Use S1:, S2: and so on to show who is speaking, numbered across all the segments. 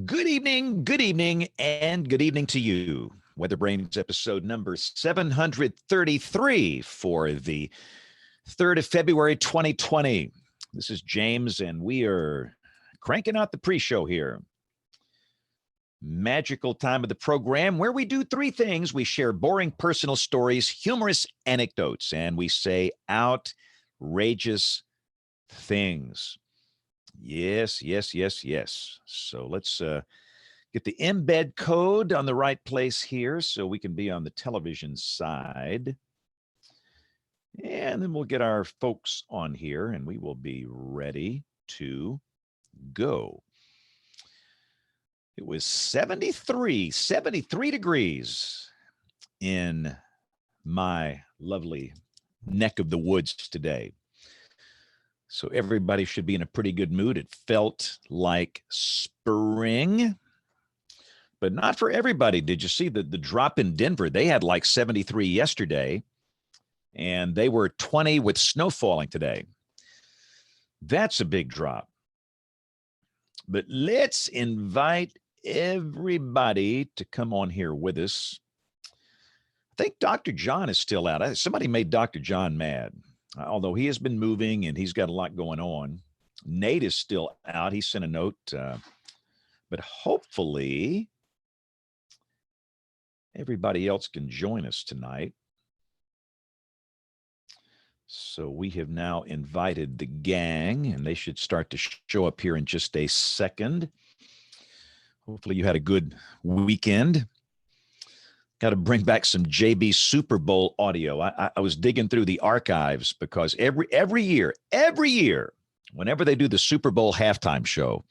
S1: good evening, and good evening to you. WeatherBrains episode number 733 for the 3rd of February, 2020. This is James, and we are cranking out the pre-show here. Magical time of the program where we do three things. We share boring personal stories, humorous anecdotes, and we say outrageous things. Yes. So let's get the embed code on the right place here so we can be on the television side. And then we'll get our folks on here and we will be ready to go. It was 73 degrees in my lovely neck of the woods today. So everybody should be in a pretty good mood. It felt like spring, but not for everybody. Did you see the drop in Denver? They had like 73 yesterday, and they were 20 with snow falling today. That's a big drop. But let's invite everybody to come on here with us. I think Dr. John is still out. Somebody made Dr. John mad. Although he has been moving and he's got a lot going on. Nate is still out. He sent a note, but hopefully everybody else can join us tonight. So we have now invited the gang, and they should start to show up here in just a second. Hopefully you had a good weekend. Got to bring back some JB Super Bowl audio. I was digging through the archives because every year, whenever they do the Super Bowl halftime show,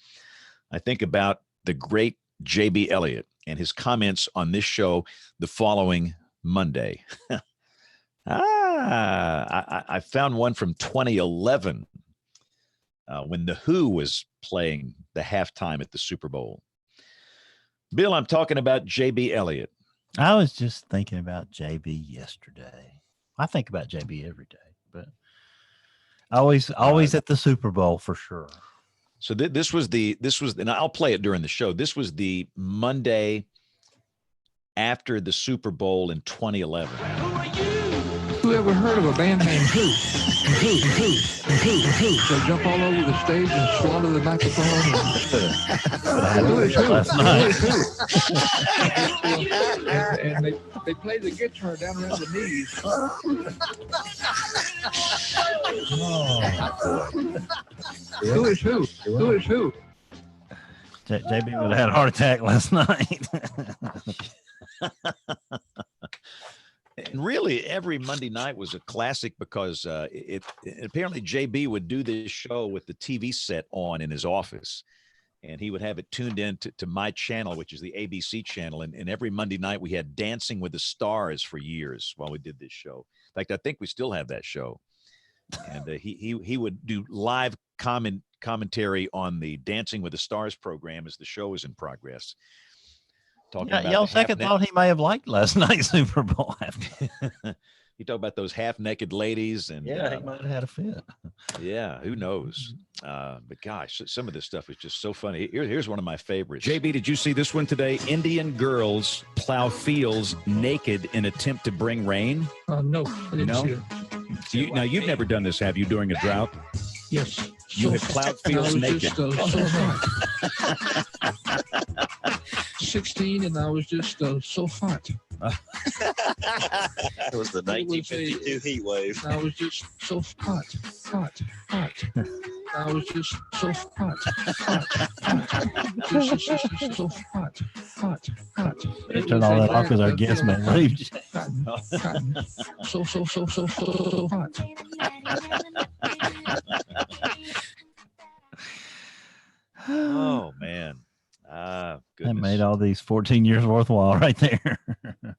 S1: I think about the great JB Elliott and his comments on this show the following Monday. I found one from 2011 when The Who was playing the halftime at the Super Bowl. Bill, I'm talking about JB Elliott.
S2: I was just thinking about JB yesterday. I think about JB every day, but always at the Super Bowl for sure.
S1: So this was, and I'll play it during the show. This was the Monday after the Super Bowl in 2011.
S3: Who are you? Who ever heard of a band named Who? Who? They jump all over the stage and swallow the microphone. Who is who?
S2: Last night.
S3: And they play the guitar down around the knees. Who is who? Who is who?
S2: JB would have had a heart attack last night.
S1: And really, every Monday night was a classic because apparently JB would do this show with the TV set on in his office, and he would have it tuned in to my channel, which is the ABC channel. And every Monday night we had Dancing with the Stars for years while we did this show. In fact, I think we still have that show. And he would do live commentary on the Dancing with the Stars program as the show is in progress.
S2: Y'all second thought he may have liked last night's Super Bowl.
S1: You talk about those half-naked ladies, and
S2: he might have had a fit.
S1: Yeah, who knows? But gosh, some of this stuff is just so funny. Here's one of my favorites. JB, did you see this one today? Indian girls plow fields naked in attempt to bring rain.
S3: No, I didn't see it.
S1: Now you've never done this, have you? During a drought?
S3: Yes.
S1: You have plowed fields naked.
S3: So hot. 16, and I was just so hot.
S4: It was the 1952 heat wave.
S3: I was just so hot. I was just so hot. Just so hot.
S2: Turn all that off because our guest may leave.
S3: So hot.
S1: Oh man.
S2: That made all these 14 years worthwhile right there.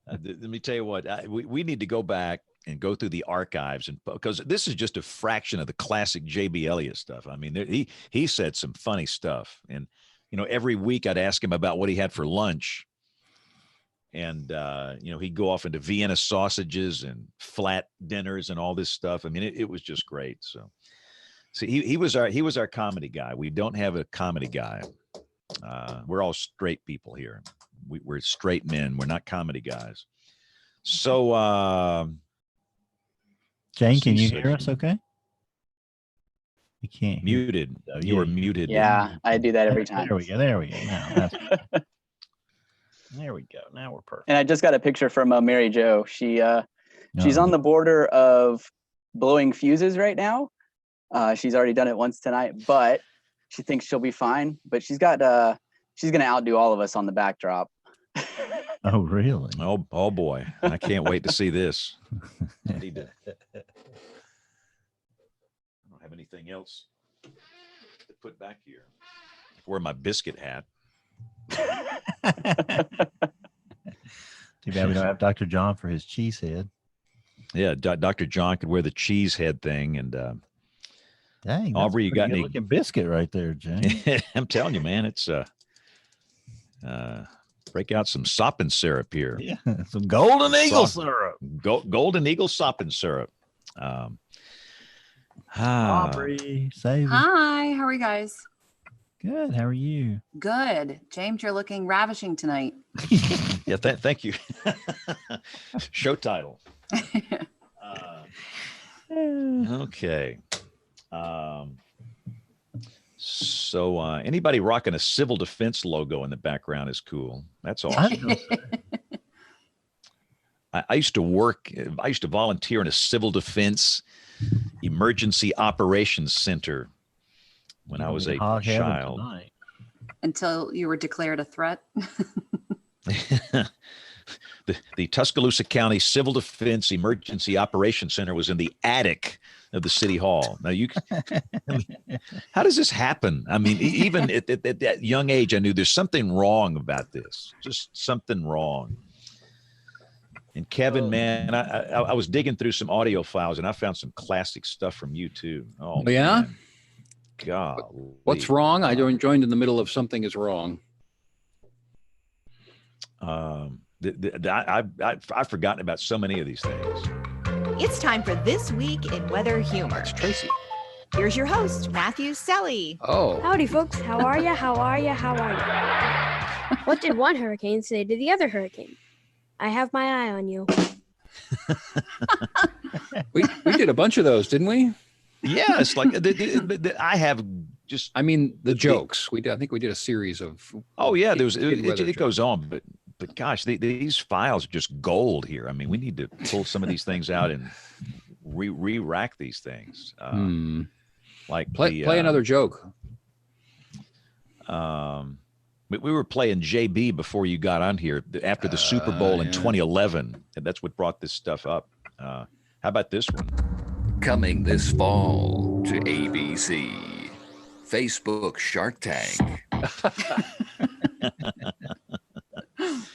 S1: Let me tell you what, we need to go back and go through the archives, and because this is just a fraction of the classic JB Elliott stuff. I mean, he said some funny stuff, and every week I'd ask him about what he had for lunch, and he'd go off into Vienna sausages and flat dinners and all this stuff. I mean, it was just great. So he was our comedy guy. We don't have a comedy guy. We're all straight people here. We're straight men. We're not comedy guys. So,
S2: Jane, can you
S1: C6.
S2: hear us okay? You can't hear.
S1: muted.
S2: Oh,
S1: You are
S2: yeah.
S1: muted.
S5: Yeah, I do that every time.
S2: There we go. There we go. Now, that's, there we go. Now we're perfect.
S5: And I just got a picture from Mary Jo. She's
S2: Oh.
S5: on the border of blowing fuses right now. She's already done it once tonight, but she thinks she'll be fine. But she's going to outdo all of us on the backdrop.
S2: Oh, really?
S1: Oh boy. I can't wait to see this. I need to. I don't have anything else to put back here. I wear my biscuit hat.
S2: Too bad we don't have Dr. John for his cheese head.
S1: Yeah, Dr. John could wear the cheese head thing. And
S2: Dang,
S1: Aubrey, you got any
S2: looking biscuit right there, Jane?
S1: I'm telling you, man, it's break out some sopping syrup here.
S2: Yeah, some golden eagle
S1: Sop-
S2: syrup.
S1: Golden Eagle sopping syrup.
S2: Aubrey, save it.
S6: Hi, how are you guys?
S2: Good. How are you?
S6: Good. James, you're looking ravishing tonight.
S1: Yeah, thank you. Show title. Okay. So anybody rocking a civil defense logo in the background is cool. That's awesome. I used to volunteer in a civil defense emergency operations center when I was a child.
S6: Until you were declared a threat.
S1: The Tuscaloosa County Civil Defense Emergency Operations Center was in the attic of the city hall. Now how does this happen? I mean, even at that young age, I knew there's something wrong about this, just something wrong. And Kevin, man, I was digging through some audio files and I found some classic stuff from you too. Oh
S7: yeah?
S1: Man. God.
S7: What's wrong? I joined in the middle of something is wrong.
S1: I've forgotten about so many of these things.
S8: It's time for This Week in Weather Humor.
S7: It's Tracy.
S8: Here's your host, Matthew Selly.
S7: Oh.
S9: Howdy, folks. How are ya? How are ya? How are ya? What did one hurricane say to the other hurricane? I have my eye on you.
S7: we did a bunch of those, didn't we?
S1: Yeah, it's like I have just.
S7: I mean, the jokes. I think we did a series of.
S1: Oh yeah, there was.
S7: weather
S1: It
S7: jokes.
S1: goes on, but gosh, these files are just gold here. I mean, we need to pull some of these things out and re-rack these things. Like
S7: play another joke.
S1: We were playing JB before you got on here after the Super Bowl in 2011, and that's what brought this stuff up. How about this one?
S10: Coming this fall to ABC, Facebook Shark Tank.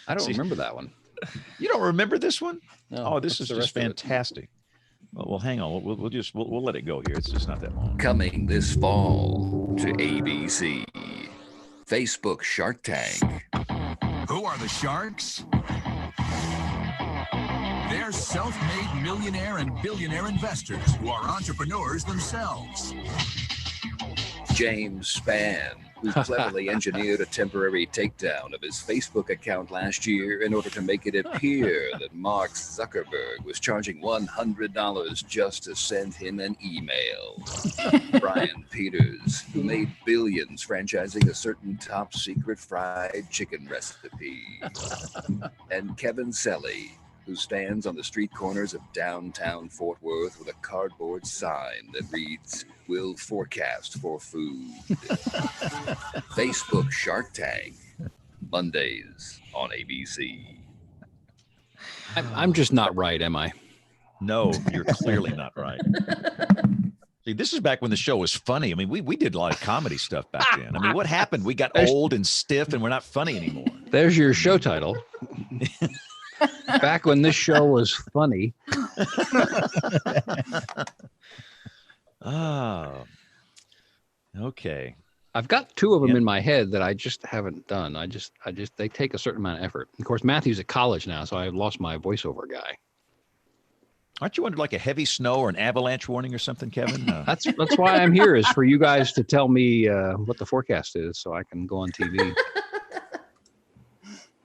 S7: I don't remember that one.
S1: You don't remember this one?
S7: No,
S1: Oh, this
S7: what's
S1: is
S7: the
S1: just
S7: rest of it?
S1: fantastic. Well, hang on. We'll let it go here. It's just not that long.
S10: Coming this fall to ABC, Facebook Shark Tank.
S11: Who are the sharks? They're self-made millionaire and billionaire investors who are entrepreneurs themselves.
S10: James Spann, who cleverly engineered a temporary takedown of his Facebook account last year in order to make it appear that Mark Zuckerberg was charging $100 just to send him an email. Brian Peters, who made billions franchising a certain top secret fried chicken recipe. And Kevin Selly, who stands on the street corners of downtown Fort Worth with a cardboard sign that reads, "Will forecast for food." Facebook Shark Tank, Mondays on ABC.
S7: I'm just not right, am I?
S1: No, you're clearly not right. See, this is back when the show was funny. I mean, we did a lot of comedy stuff back then. I mean, what happened? We got old and stiff and we're not funny anymore.
S7: There's your show title. Back when this show was funny.
S1: Oh, okay.
S7: I've got two of them in my head that I just haven't done. They take a certain amount of effort. Of course, Matthew's at college now, so I lost my voiceover guy.
S1: Aren't you under like a heavy snow or an avalanche warning or something, Kevin?
S7: That's why I'm here, is for you guys to tell me what the forecast is, so I can go on TV.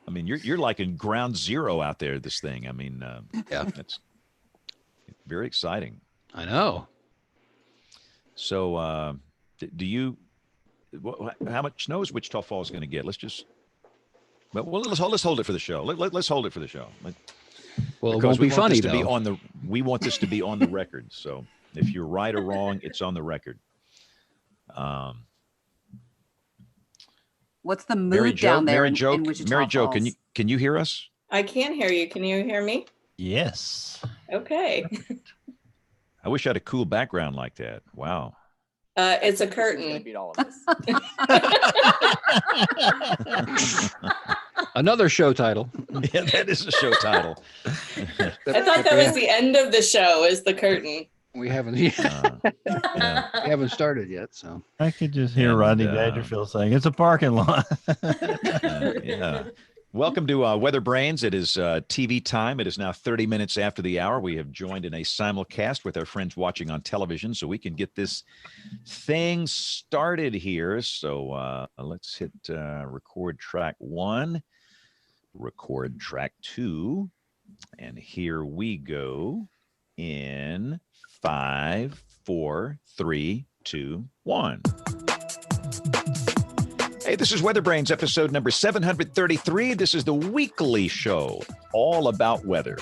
S1: I mean, you're like in ground zero out there. This thing. I mean,
S7: yeah,
S1: that's very exciting.
S7: I know.
S1: So, do you? How much snow is Wichita Falls going to get? Let's hold it for the show. Let's hold it for the show.
S7: Well, it
S1: because
S7: won't be funny though.
S1: We want this to be on the record. So if you're right or wrong, it's on the record.
S6: What's the mood down there in Wichita
S1: Mary Jo,
S6: Falls?
S1: can you hear us?
S12: I can hear you. Can you hear me?
S2: Yes.
S12: Okay.
S1: I wish I had a cool background like that. Wow.
S12: It's a curtain.
S5: Beat all of us.
S7: Another show title.
S1: Yeah, that is a show title.
S12: I thought that was the end of the show, is the curtain.
S7: We haven't. We haven't started yet, so
S2: I could just hear Rodney Dangerfield saying it's a parking lot.
S1: Yeah. Welcome to WeatherBrains. It is TV time. It is now 30 minutes after the hour. We have joined in a simulcast with our friends watching on television, so we can get this thing started here. So let's hit record track 1, record track 2, and here we go in 5, 4, 3, 2, 1. Hey, this is WeatherBrains, episode number 733. This is the weekly show all about weather.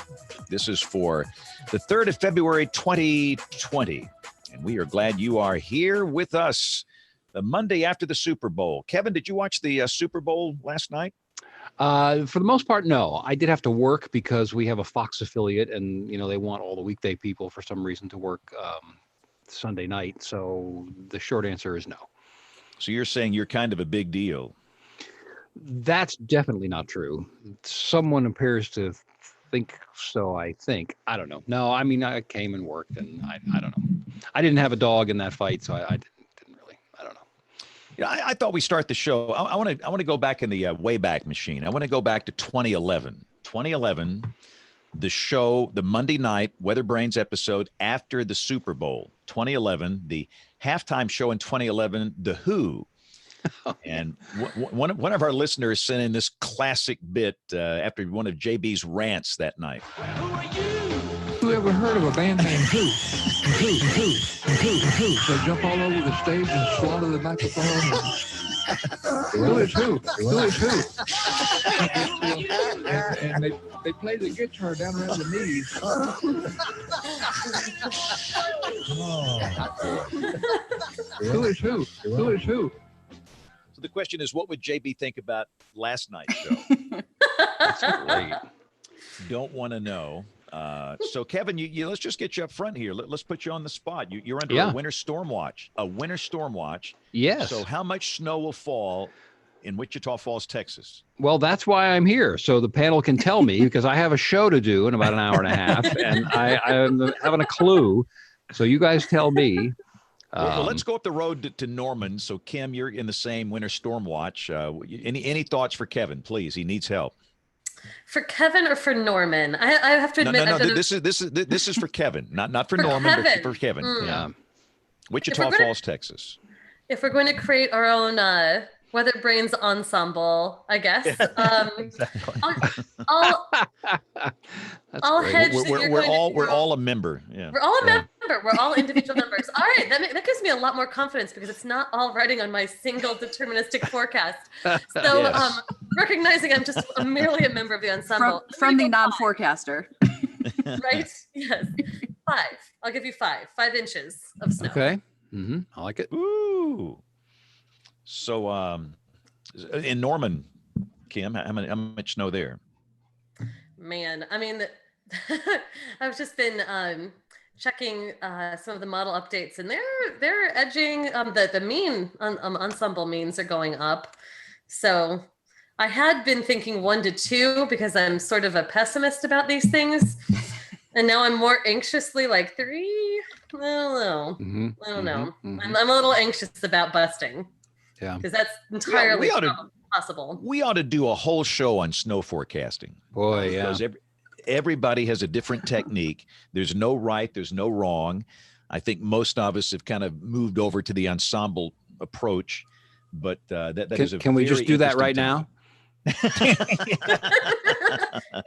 S1: This is for the 3rd of February, 2020. And we are glad you are here with us the Monday after the Super Bowl. Kevin, did you watch the Super Bowl last night?
S7: For the most part, no. I did have to work because we have a Fox affiliate, and they want all the weekday people for some reason to work Sunday night. So the short answer is no.
S1: So you're saying you're kind of a big deal.
S7: That's definitely not true. Someone appears to think so, I think. I don't know. No, I mean, I came and worked, and I don't know. I didn't have a dog in that fight, so I didn't really. I don't know.
S1: Yeah, I thought we start the show. I want to go back in the Wayback Machine. I want to go back to 2011. 2011, the show, the Monday night WeatherBrains episode after the Super Bowl. 2011, the halftime show in 2011, The Who. And one of our listeners sent in this classic bit after one of JB's rants that night.
S3: Who ever heard of a band named Who? They jump all over the stage and swallow the microphone. Who is who? Who is who? And they play the guitar down around the knees. Who is who? Who is who?
S1: So the question is, what would JB think about last night's show?
S7: That's great.
S1: Don't want to know. So Kevin, you let's just get you up front here. Let's put you on the spot. You're under a winter storm watch. A winter storm watch.
S7: Yes.
S1: So how much snow will fall in Wichita Falls, Texas?
S7: Well, that's why I'm here, so the panel can tell me, because I have a show to do in about an hour and a half, and I'm having a clue. So you guys tell me.
S1: Well, let's go up the road to Norman. So Kim, you're in the same winter storm watch. Any thoughts for Kevin, please? He needs help.
S13: For Kevin or for Norman? I have to admit,
S1: no. This is for Kevin, not for Norman, but for Kevin. Yeah. Wichita Falls, Texas.
S13: If we're going to create our own WeatherBrains ensemble, I guess.
S1: Exactly.
S13: I'll hedge.
S1: We're all a member. Yeah.
S13: We're all a member. We're all individual members. All right, that gives me a lot more confidence because it's not all riding on my single deterministic forecast. So
S1: Yes.
S13: recognizing I'm just merely a member of the ensemble.
S6: From the non-forecaster.
S13: Right? Yes. 5. I'll give you 5. 5 inches of snow.
S7: Okay. I like it.
S1: Ooh. So, in Norman, Kim, how much snow there?
S13: Man, I mean, I've just been checking some of the model updates, and they're edging. The mean ensemble means are going up. So I had been thinking 1 to 2 because I'm sort of a pessimist about these things, and now I'm more anxiously like 3. I don't know. I'm a little anxious about busting.
S7: Yeah,
S13: because that's entirely possible.
S1: We ought to do a whole show on snow forecasting.
S7: Boy, yeah.
S1: Because everybody has a different technique. There's no right, there's no wrong. I think most of us have kind of moved over to the ensemble approach, but
S7: can we just do that right now?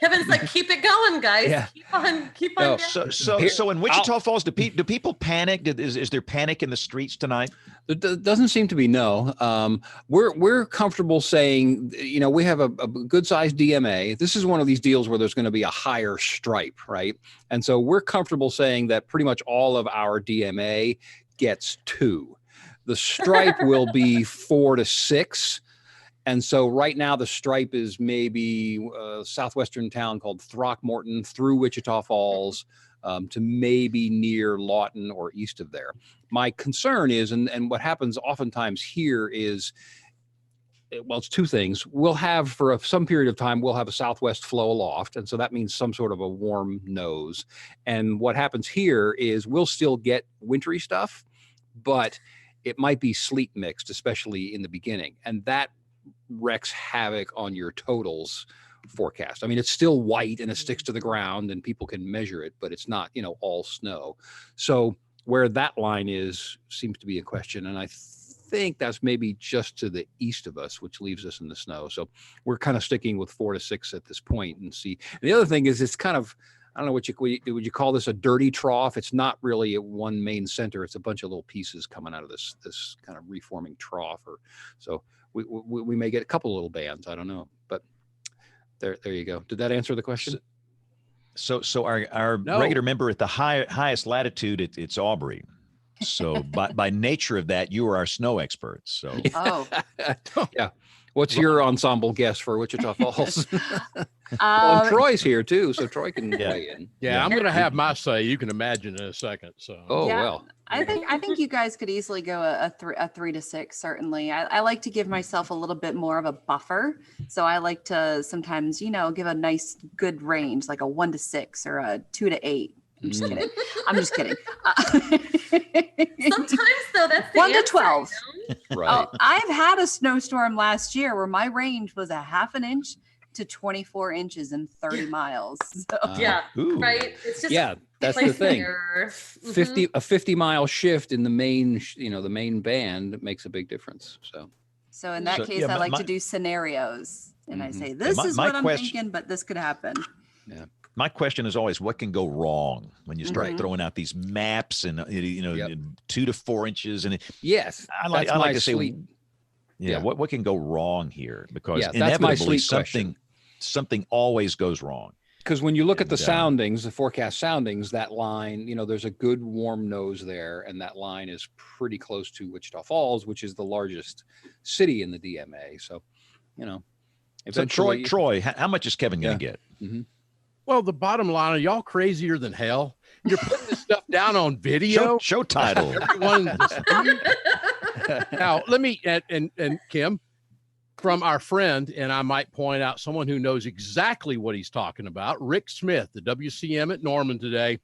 S13: Kevin's like, keep it going, guys.
S7: Yeah.
S13: Keep on.
S1: So in Wichita Falls, do people panic? Is there panic in the streets tonight?
S7: There doesn't seem to be. No. We're comfortable saying, we have a good sized DMA. This is one of these deals where there's going to be a higher stripe, right? And so we're comfortable saying that pretty much all of our DMA gets 2. The stripe will be 4 to 6. And so right now the stripe is maybe a southwestern town called Throckmorton through Wichita Falls to maybe near Lawton or east of there. My concern is, and what happens oftentimes here is, well, it's 2 things. We'll have for some period of time, we'll have a southwest flow aloft. And so that means some sort of a warm nose. And what happens here is we'll still get wintry stuff, but it might be sleet mixed, especially in the beginning. And that wreaks havoc on your totals forecast. I mean, it's still white and it sticks to the ground and people can measure it, but it's not, all snow. So where that line is seems to be a question. And I think that's maybe just to the east of us, which leaves us in the snow. So we're kind of sticking with 4 to 6 at this point and see. And the other thing is it's kind of, I don't know would you call this a dirty trough? It's not really at one main center. It's a bunch of little pieces coming out of this kind of reforming trough. So we may get a couple of little bands. I don't know, but there you go. Did that answer the question?
S1: So our regular member at the highest latitude, it's Aubrey. So by nature of that, you are our snow expert. So
S7: yeah. What's your ensemble guess for Wichita Falls? Well, Troy's here too, so Troy can weigh in.
S14: Yeah, I'm going to have my say. You can imagine in a second. So.
S7: Well.
S6: I think you guys could easily go a 3 to 6. Certainly, I like to give myself a little bit more of a buffer. So I like to sometimes, give a nice good range, like a 1 to 6 or a 2 to 8. I'm just kidding. I'm just kidding.
S13: Sometimes though, that's the
S6: 1 to
S13: answer,
S6: 12.
S7: Right.
S6: I've had a snowstorm last year where my range was a 1/2 inch to 24 inches and 30 miles. So.
S13: Right. It's just
S7: that's the thing. 50-mile shift in the main, the main band makes a big difference.
S6: So in that case, I like to do scenarios, and I say, this is what I'm thinking, but this could happen.
S7: Yeah.
S1: My question is always, what can go wrong when you start throwing out these maps and 2 to 4 inches? And I like to say, what can go wrong here? Because inevitably something always goes wrong.
S7: Because when you look at the soundings, the forecast soundings, that line, there's a good warm nose there, and that line is pretty close to Wichita Falls, which is the largest city in the DMA. So,
S1: So Troy, how much is Kevin going to get?
S7: Mm-hmm.
S14: Well, the bottom line, are y'all crazier than hell? You're putting this stuff down on video.
S1: Show title.
S14: Everyone. Now, let me, and Kim, from our friend, and I might point out someone who knows exactly what he's talking about, Rick Smith, the WCM at Norman today.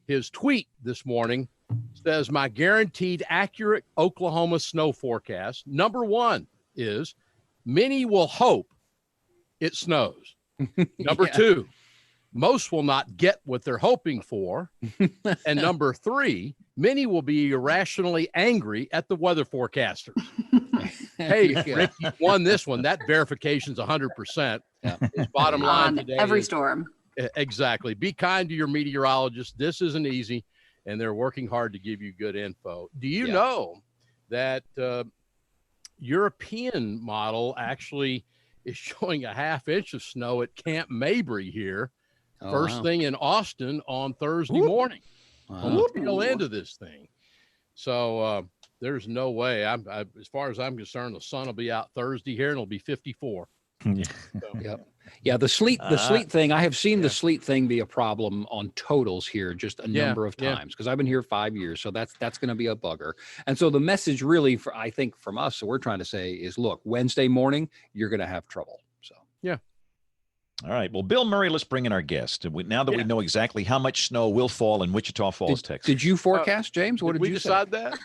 S14: His tweet this morning says, my guaranteed accurate Oklahoma snow forecast. Number 1 is many will hope it snows. Number 2, most will not get what they're hoping for. And number 3, many will be irrationally angry at the weather forecasters. Hey, Rick, you won this one. That verification's 100%. His bottom line today
S6: every storm.
S14: Exactly. Be kind to your meteorologist. This isn't easy, and they're working hard to give you good info. Do you know that European model actually is showing a 1/2 inch of snow at Camp Mabry here? First thing in Austin on Thursday morning. On the tail end of this thing. So there's no way. As far as I'm concerned, the sun will be out Thursday here and it'll be 54.
S7: Yeah, the sleet thing. I have seen the sleet thing be a problem on totals here just a number of times because I've been here 5 years. So that's going to be a bugger. And so the message really, I think from us, so we're trying to say is, look, Wednesday morning, you're going to have trouble. So
S1: All right. Well, Bill Murray, let's bring in our guest. Now that we know exactly how much snow will fall in Wichita Falls, Texas.
S7: Did you forecast, James? What did you
S14: decide that?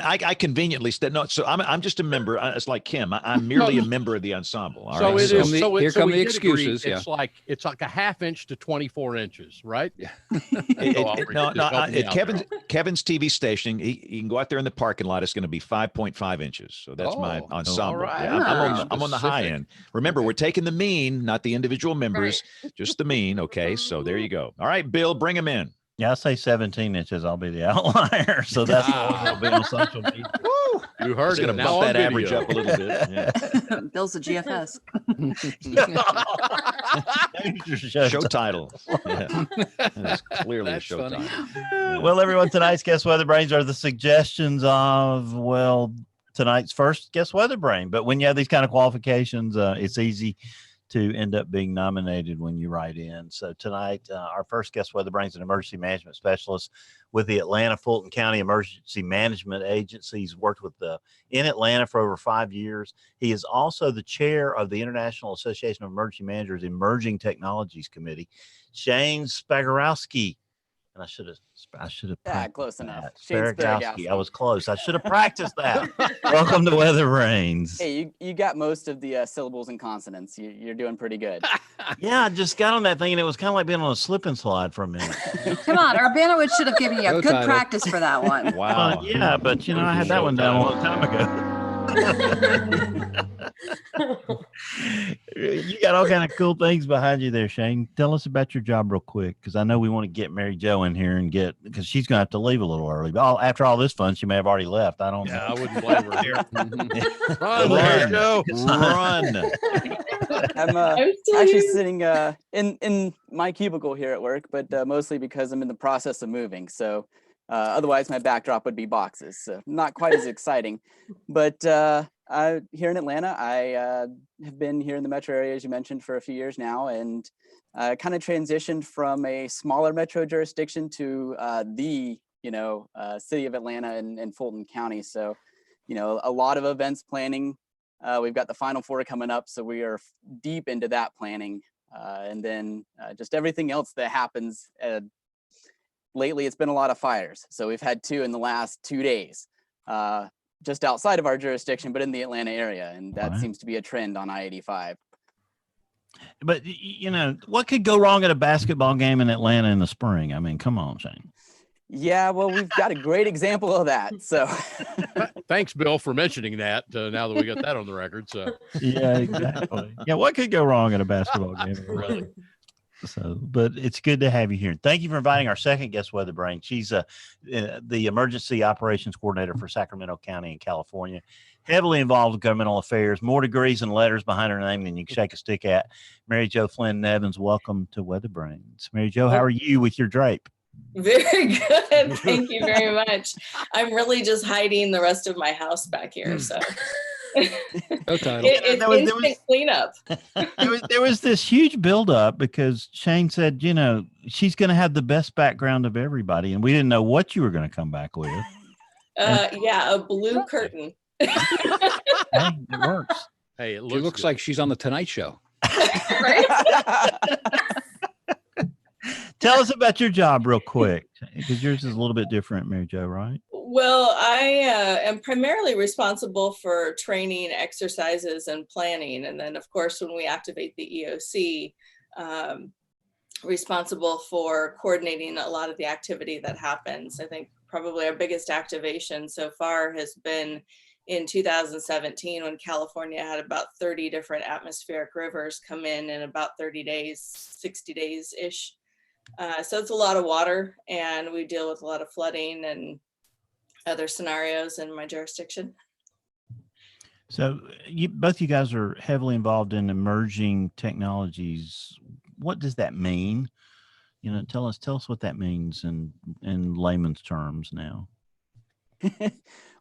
S1: I conveniently said no. So I'm just a member. It's like Kim. I'm merely a member of the ensemble. All right.
S14: Here come
S7: the excuses.
S14: It's like a half inch to 24 inches, right? Yeah.
S1: Kevin's TV station. He can go out there in the parking lot. It's going to be 5.5 inches. So that's my ensemble.
S14: All right.
S1: Yeah, I'm on the high end. Remember, we're taking the mean, not the individual members, just the mean. Okay, so there you go. All right, Bill, bring him in.
S2: Yeah, I say 17 inches. I'll be the outlier. So that's I'll be on social media.
S1: Woo!
S14: You heard
S1: it. Going to bump that average up a little bit. Yeah.
S6: Bill's a GFS.
S2: show
S1: title. Yeah. That's clearly
S2: That's
S1: a show
S2: funny.
S1: title. Yeah.
S2: Well, everyone, tonight's Guess Weather Brains are the suggestions of, well, tonight's first Guess Weather Brain. But when you have these kind of qualifications, it's easy to end up being nominated when you write in. So tonight, our first Guess Weather Brain is an emergency management specialist with the Atlanta Fulton County Emergency Management Agency. He's worked with in Atlanta for over 5 years. He is also the chair of the International Association of Emergency Managers Emerging Technologies Committee. Shane Spagarowski. And I should have
S5: close enough.
S2: Spagarowski. I was close. I should have practiced that. Welcome to Weather Brains.
S5: Hey, you got most of the syllables and consonants. You're doing pretty good.
S2: Yeah, I just got on that thing, and it was kind of like being on a slip and slide for a minute.
S6: Come on, Urbanowitz should have given you a good practice for that one.
S1: Wow.
S2: Yeah, but I had that one down a long time ago. You got all kind of cool things behind you there, Shane. Tell us about your job real quick, because I know we want to get Mary Jo in here because she's going to have to leave a little early. But after all this fun, she may have already left. I don't know.
S14: I wouldn't blame her. Run,
S1: Mary
S14: Jo.
S1: Run.
S5: I'm actually sitting in my cubicle here at work, but mostly because I'm in the process of moving. So otherwise, my backdrop would be boxes. So not quite as exciting. But here in Atlanta, I have been here in the metro area, as you mentioned, for a few years now, and kind of transitioned from a smaller metro jurisdiction to the city of Atlanta and Fulton County. So, a lot of events planning. We've got the Final Four coming up, so we are deep into that planning. And then just everything else that happens. Lately, it's been a lot of fires. So we've had 2 in the last 2 days, just outside of our jurisdiction, but in the Atlanta area. And that seems to be a trend on I-85.
S2: But, what could go wrong at a basketball game in Atlanta in the spring? I mean, come on, Shane.
S5: Yeah, well, we've got a great example of that. So
S14: thanks, Bill, for mentioning that. Now that we got that on the record. So
S2: yeah, exactly. Yeah, what could go wrong at a basketball game? Really? So, but it's good to have you here. Thank you for inviting our second guest, Weather Brain. She's the emergency operations coordinator for Sacramento County in California, heavily involved in governmental affairs, more degrees and letters behind her name than you can shake a stick at. Mary Jo Flynn Nevins, welcome to Weather Brains. Mary Jo, how are you with your drape?
S12: Very good. Thank you very much. I'm really just hiding the rest of my house back here. So it's instant cleanup.
S2: There was this huge buildup because Shane said, she's going to have the best background of everybody. And we didn't know what you were going to come back with.
S12: Yeah, a blue curtain.
S2: It works.
S7: Hey, it looks like she's on the Tonight Show.
S12: Right?
S2: Tell us about your job real quick, because yours is a little bit different, Mary Jo, right?
S12: Well, I am primarily responsible for training, exercises, and planning. And then, of course, when we activate the EOC, responsible for coordinating a lot of the activity that happens. I think probably our biggest activation so far has been in 2017, when California had about 30 different atmospheric rivers come in about 30 days, 60 days-ish. So it's a lot of water, and we deal with a lot of flooding and other scenarios in my jurisdiction.
S2: So both you guys are heavily involved in emerging technologies. What does that mean? Tell us what that means in layman's terms now.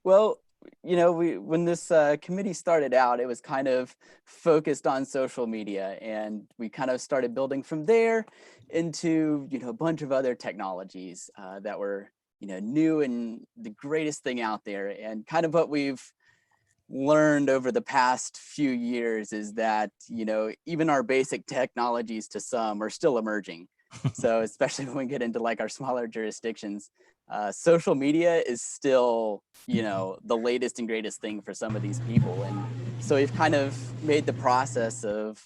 S5: Well, when this committee started out, it was kind of focused on social media, and we kind of started building from there into, a bunch of other technologies that were, new and the greatest thing out there. And kind of what we've learned over the past few years is that, even our basic technologies to some are still emerging. So especially when we get into like our smaller jurisdictions, social media is still, the latest and greatest thing for some of these people. And so we've kind of made the process of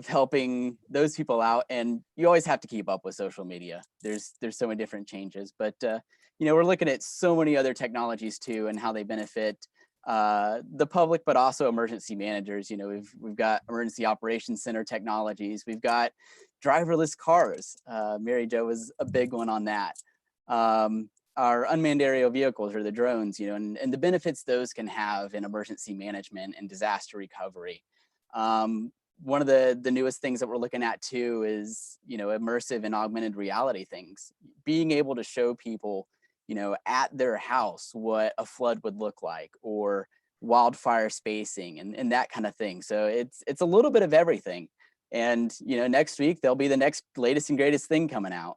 S5: helping those people out. And you always have to keep up with social media. There's so many different changes, but we're looking at so many other technologies too, and how they benefit the public, but also emergency managers. We've got emergency operations center technologies. We've got driverless cars. Mary Jo was a big one on that. Our unmanned aerial vehicles, or the drones, and the benefits those can have in emergency management and disaster recovery. One of the newest things that we're looking at too is, immersive and augmented reality things, being able to show people, at their house what a flood would look like, or wildfire spacing and that kind of thing. So it's a little bit of everything. And, next week there'll be the next latest and greatest thing coming out.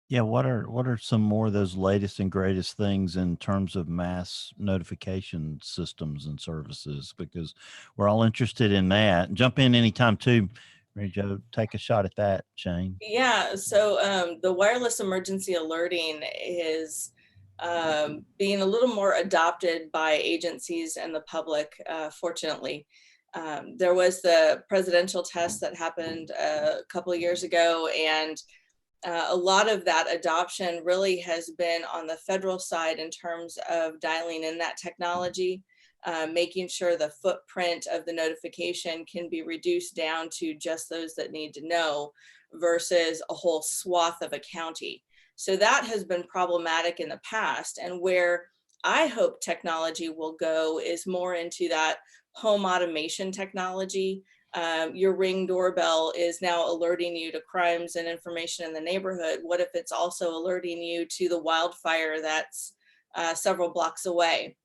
S2: Yeah, what are some more of those latest and greatest things in terms of mass notification systems and services? Because we're all interested in that. Jump in anytime too, Mary Jo. Take a shot at that, Shane.
S12: Yeah, so the wireless emergency alerting is being a little more adopted by agencies and the public, fortunately. There was the presidential test that happened a couple of years ago, and a lot of that adoption really has been on the federal side in terms of dialing in that technology, making sure the footprint of the notification can be reduced down to just those that need to know versus a whole swath of a county. So that has been problematic in the past, and where I hope technology will go is more into that home automation technology. Your Ring doorbell is now alerting you to crimes and information in the neighborhood. What if it's also alerting you to the wildfire that's several blocks away?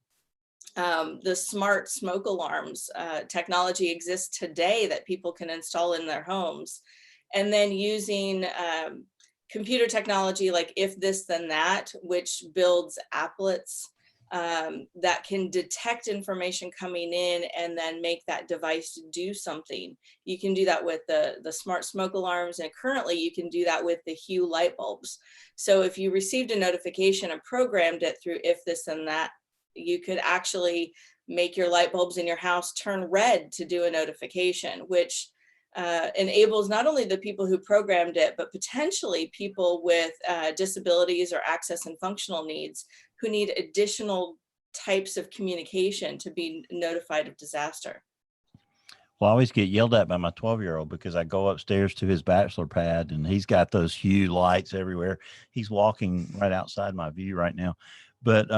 S12: The smart smoke alarms technology exists today that people can install in their homes. And then using computer technology like If This Then That, which builds applets that can detect information coming in and then make that device do something. You can do that with the smart smoke alarms, and currently you can do that with the Hue light bulbs. So if you received a notification and programmed it through If This Then That, you could actually make your light bulbs in your house turn red to do a notification, which enables not only the people who programmed it, but potentially people with disabilities or access and functional needs who need additional types of communication to be notified of disaster.
S2: Well, I always get yelled at by my 12-year-old because I go upstairs to his bachelor pad and he's got those Hue lights everywhere. He's walking right outside my view right now. But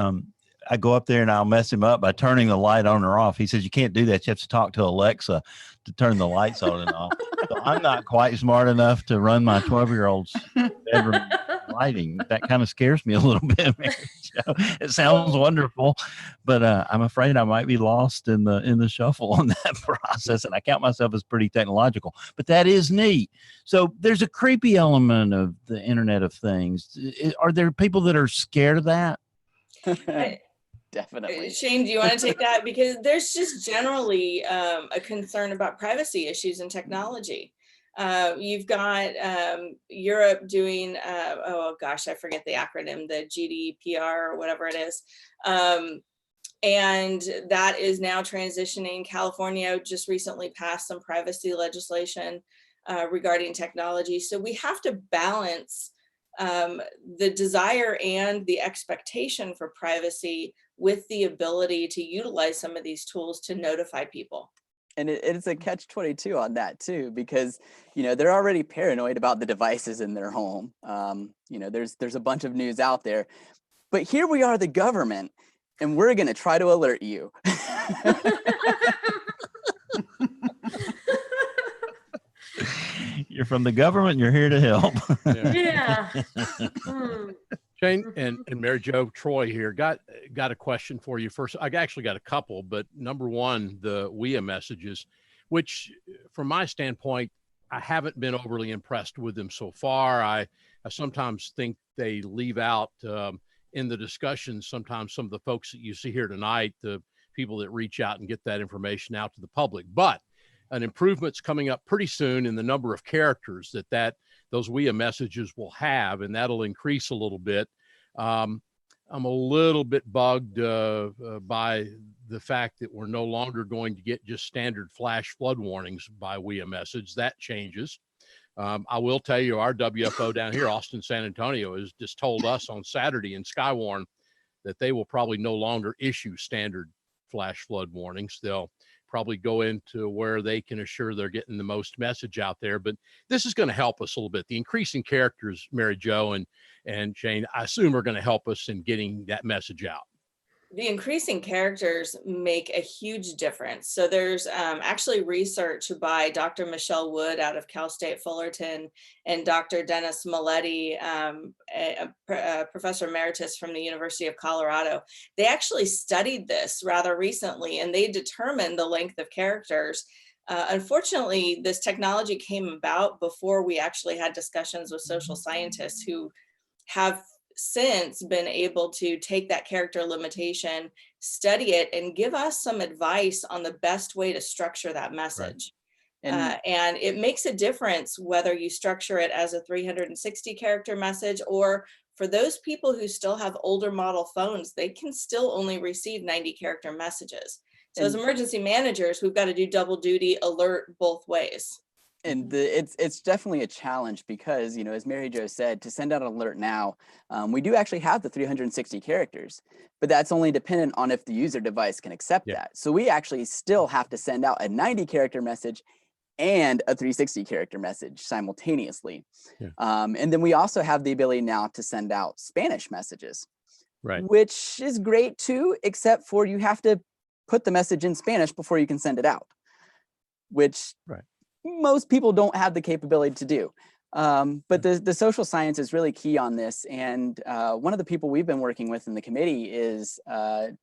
S2: I go up there and I'll mess him up by turning the light on or off. He says, you can't do that. You have to talk to Alexa to turn the lights on and off. So I'm not quite smart enough to run my 12-year-old's bedroom lighting. That kind of scares me a little bit. It sounds wonderful, but I'm afraid I might be lost in the shuffle on that process. And I count myself as pretty technological, but that is neat. So there's a creepy element of the Internet of Things. Are there people that are scared of that?
S5: Definitely.
S12: Shane, do you want to take that? Because there's just generally a concern about privacy issues in technology. You've got Europe doing, oh gosh, I forget the acronym, the GDPR or whatever it is. And that is now transitioning. California just recently passed some privacy legislation regarding technology. So we have to balance the desire and the expectation for privacy with the ability to utilize some of these tools to notify people.
S5: And it's a catch-22 on that too, because they're already paranoid about the devices in their home. There's a bunch of news out there, but here we are, the government, and we're going to try to alert you.
S2: You're from the government. You're here to help.
S13: Yeah.
S14: Shane and Mary Jo, Troy here, got a question for you. First, I actually got a couple, but number one, the WEA messages, which from my standpoint, I haven't been overly impressed with them so far. I sometimes think they leave out in the discussions, sometimes some of the folks that you see here tonight, the people that reach out and get that information out to the public. But an improvement's coming up pretty soon in the number of characters that those WEA messages will have, and that'll increase a little bit. I'm a little bit bugged by the fact that we're no longer going to get just standard flash flood warnings by WEA message. That changes. I will tell you, our WFO down here, Austin, San Antonio, has just told us on Saturday in Skywarn that they will probably no longer issue standard flash flood warnings. They'll probably go into where they can assure they're getting the most message out there. But this is going to help us a little bit. The increasing characters, Mary Jo and Shane, I assume are going to help us in getting that message out.
S12: The increasing characters make a huge difference. So there's actually research by Dr. Michelle Wood out of Cal State Fullerton and Dr. Dennis Maletti, a professor emeritus from the University of Colorado. They actually studied this rather recently, and they determined the length of characters. Unfortunately, this technology came about before we actually had discussions with social scientists who have since been able to take that character limitation, study it, and give us some advice on the best way to structure that message. Right. And it makes a difference whether you structure it as a 360 character message, or for those people who still have older model phones, they can still only receive 90 character messages. So as emergency managers, we've got to do double duty, alert both ways.
S5: And it's definitely a challenge because, you know, as Mary Jo said, to send out an alert now, we do actually have the 360 characters, but that's only dependent on if the user device can accept that. So we actually still have to send out a 90 character message and a 360 character message simultaneously. And then we also have the ability now to send out Spanish messages, which is great too, except for you have to put the message in Spanish before you can send it out, which most people don't have the capability to do. But the social science is really key on this. And one of the people we've been working with in the committee is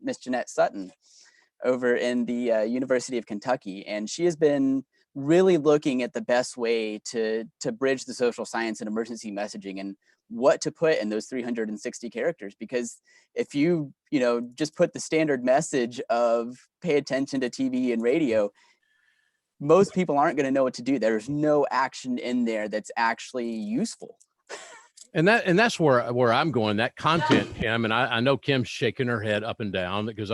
S5: Miss Jeanette Sutton over in the University of Kentucky. And she has been really looking at the best way to bridge the social science and emergency messaging and what to put in those 360 characters. Because if you just put the standard message of pay attention to TV and radio, most people aren't going to know what to do. There's no action in there that's actually useful.
S14: And that's where I'm going. That content, Kim, and I know Kim's shaking her head up and down because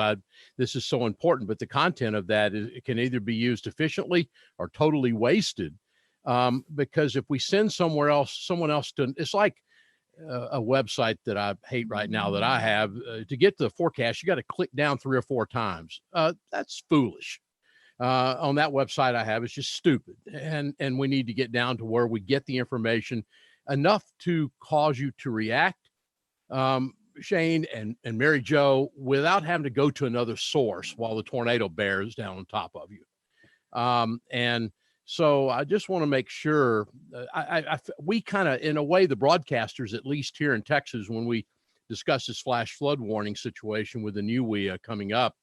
S14: this is so important. But the content of that it can either be used efficiently or totally wasted. Because if we send someone else to, it's like a website that I hate right now that I have to get to the forecast. You got to click down 3 or 4 times. That's foolish. On that website I have, it's just stupid. And we need to get down to where we get the information enough to cause you to react, Shane and Mary Jo, without having to go to another source while the tornado bears down on top of you. And so I just want to make sure we kind of, in a way, the broadcasters, at least here in Texas, when we discuss this flash flood warning situation with the new WEA coming up,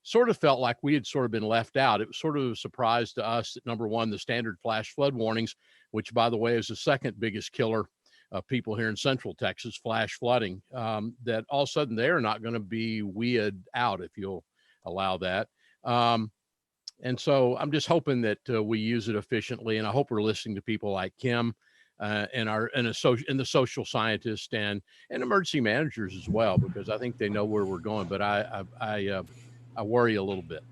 S14: sort of felt like we had sort of been left out. It was sort of a surprise to us that, number one, the standard flash flood warnings, which, by the way, is the second biggest killer of people here in Central Texas, flash flooding, that all of a sudden they're not going to be WEA'd out, if you'll allow that. And so I'm just hoping that we use it efficiently, and I hope we're listening to people like Kim and the social scientists and emergency managers as well, because I think they know where we're going. But I worry a little bit.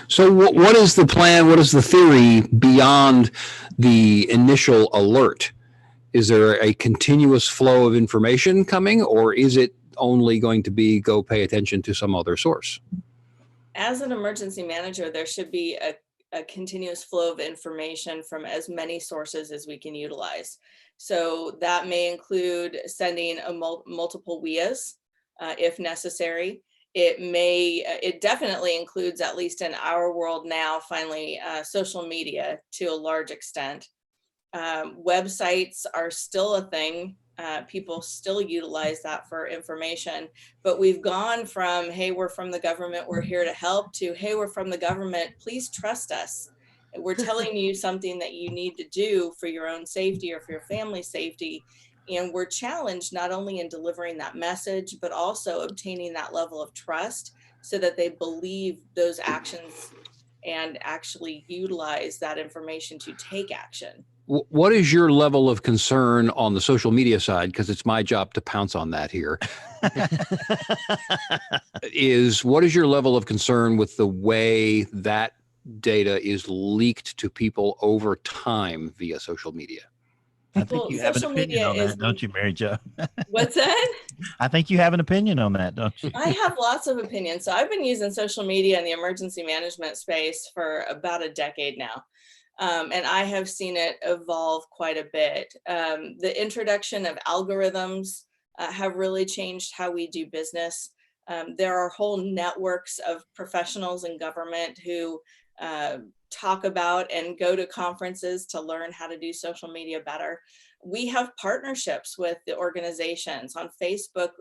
S7: So what is the plan? What is the theory beyond the initial alert? Is there a continuous flow of information coming, or is it only going to be go pay attention to some other source?
S12: As an emergency manager, there should be a continuous flow of information from as many sources as we can utilize. So that may include sending multiple WEAs if necessary. It definitely includes, at least in our world now, finally, social media to a large extent. Websites are still a thing. People still utilize that for information, but we've gone from, hey, we're from the government, we're here to help, to, hey, we're from the government, please trust us. We're telling you something that you need to do for your own safety or for your family's safety. And we're challenged not only in delivering that message, but also obtaining that level of trust so that they believe those actions and actually utilize that information to take action.
S7: What is your level of concern on the social media side? Because it's my job to pounce on that here. What is your level of concern with the way that data is leaked to people over time via social media?
S2: I think you have an opinion on that, don't you, Mary Jo?
S12: What's that?
S2: I think you have an opinion on that, don't you?
S12: I have lots of opinions. So I've been using social media in the emergency management space for about a decade now. And I have seen it evolve quite a bit. The introduction of algorithms have really changed how we do business. There are whole networks of professionals in government who talk about and go to conferences to learn how to do social media better. We have partnerships with the organizations. On Facebook,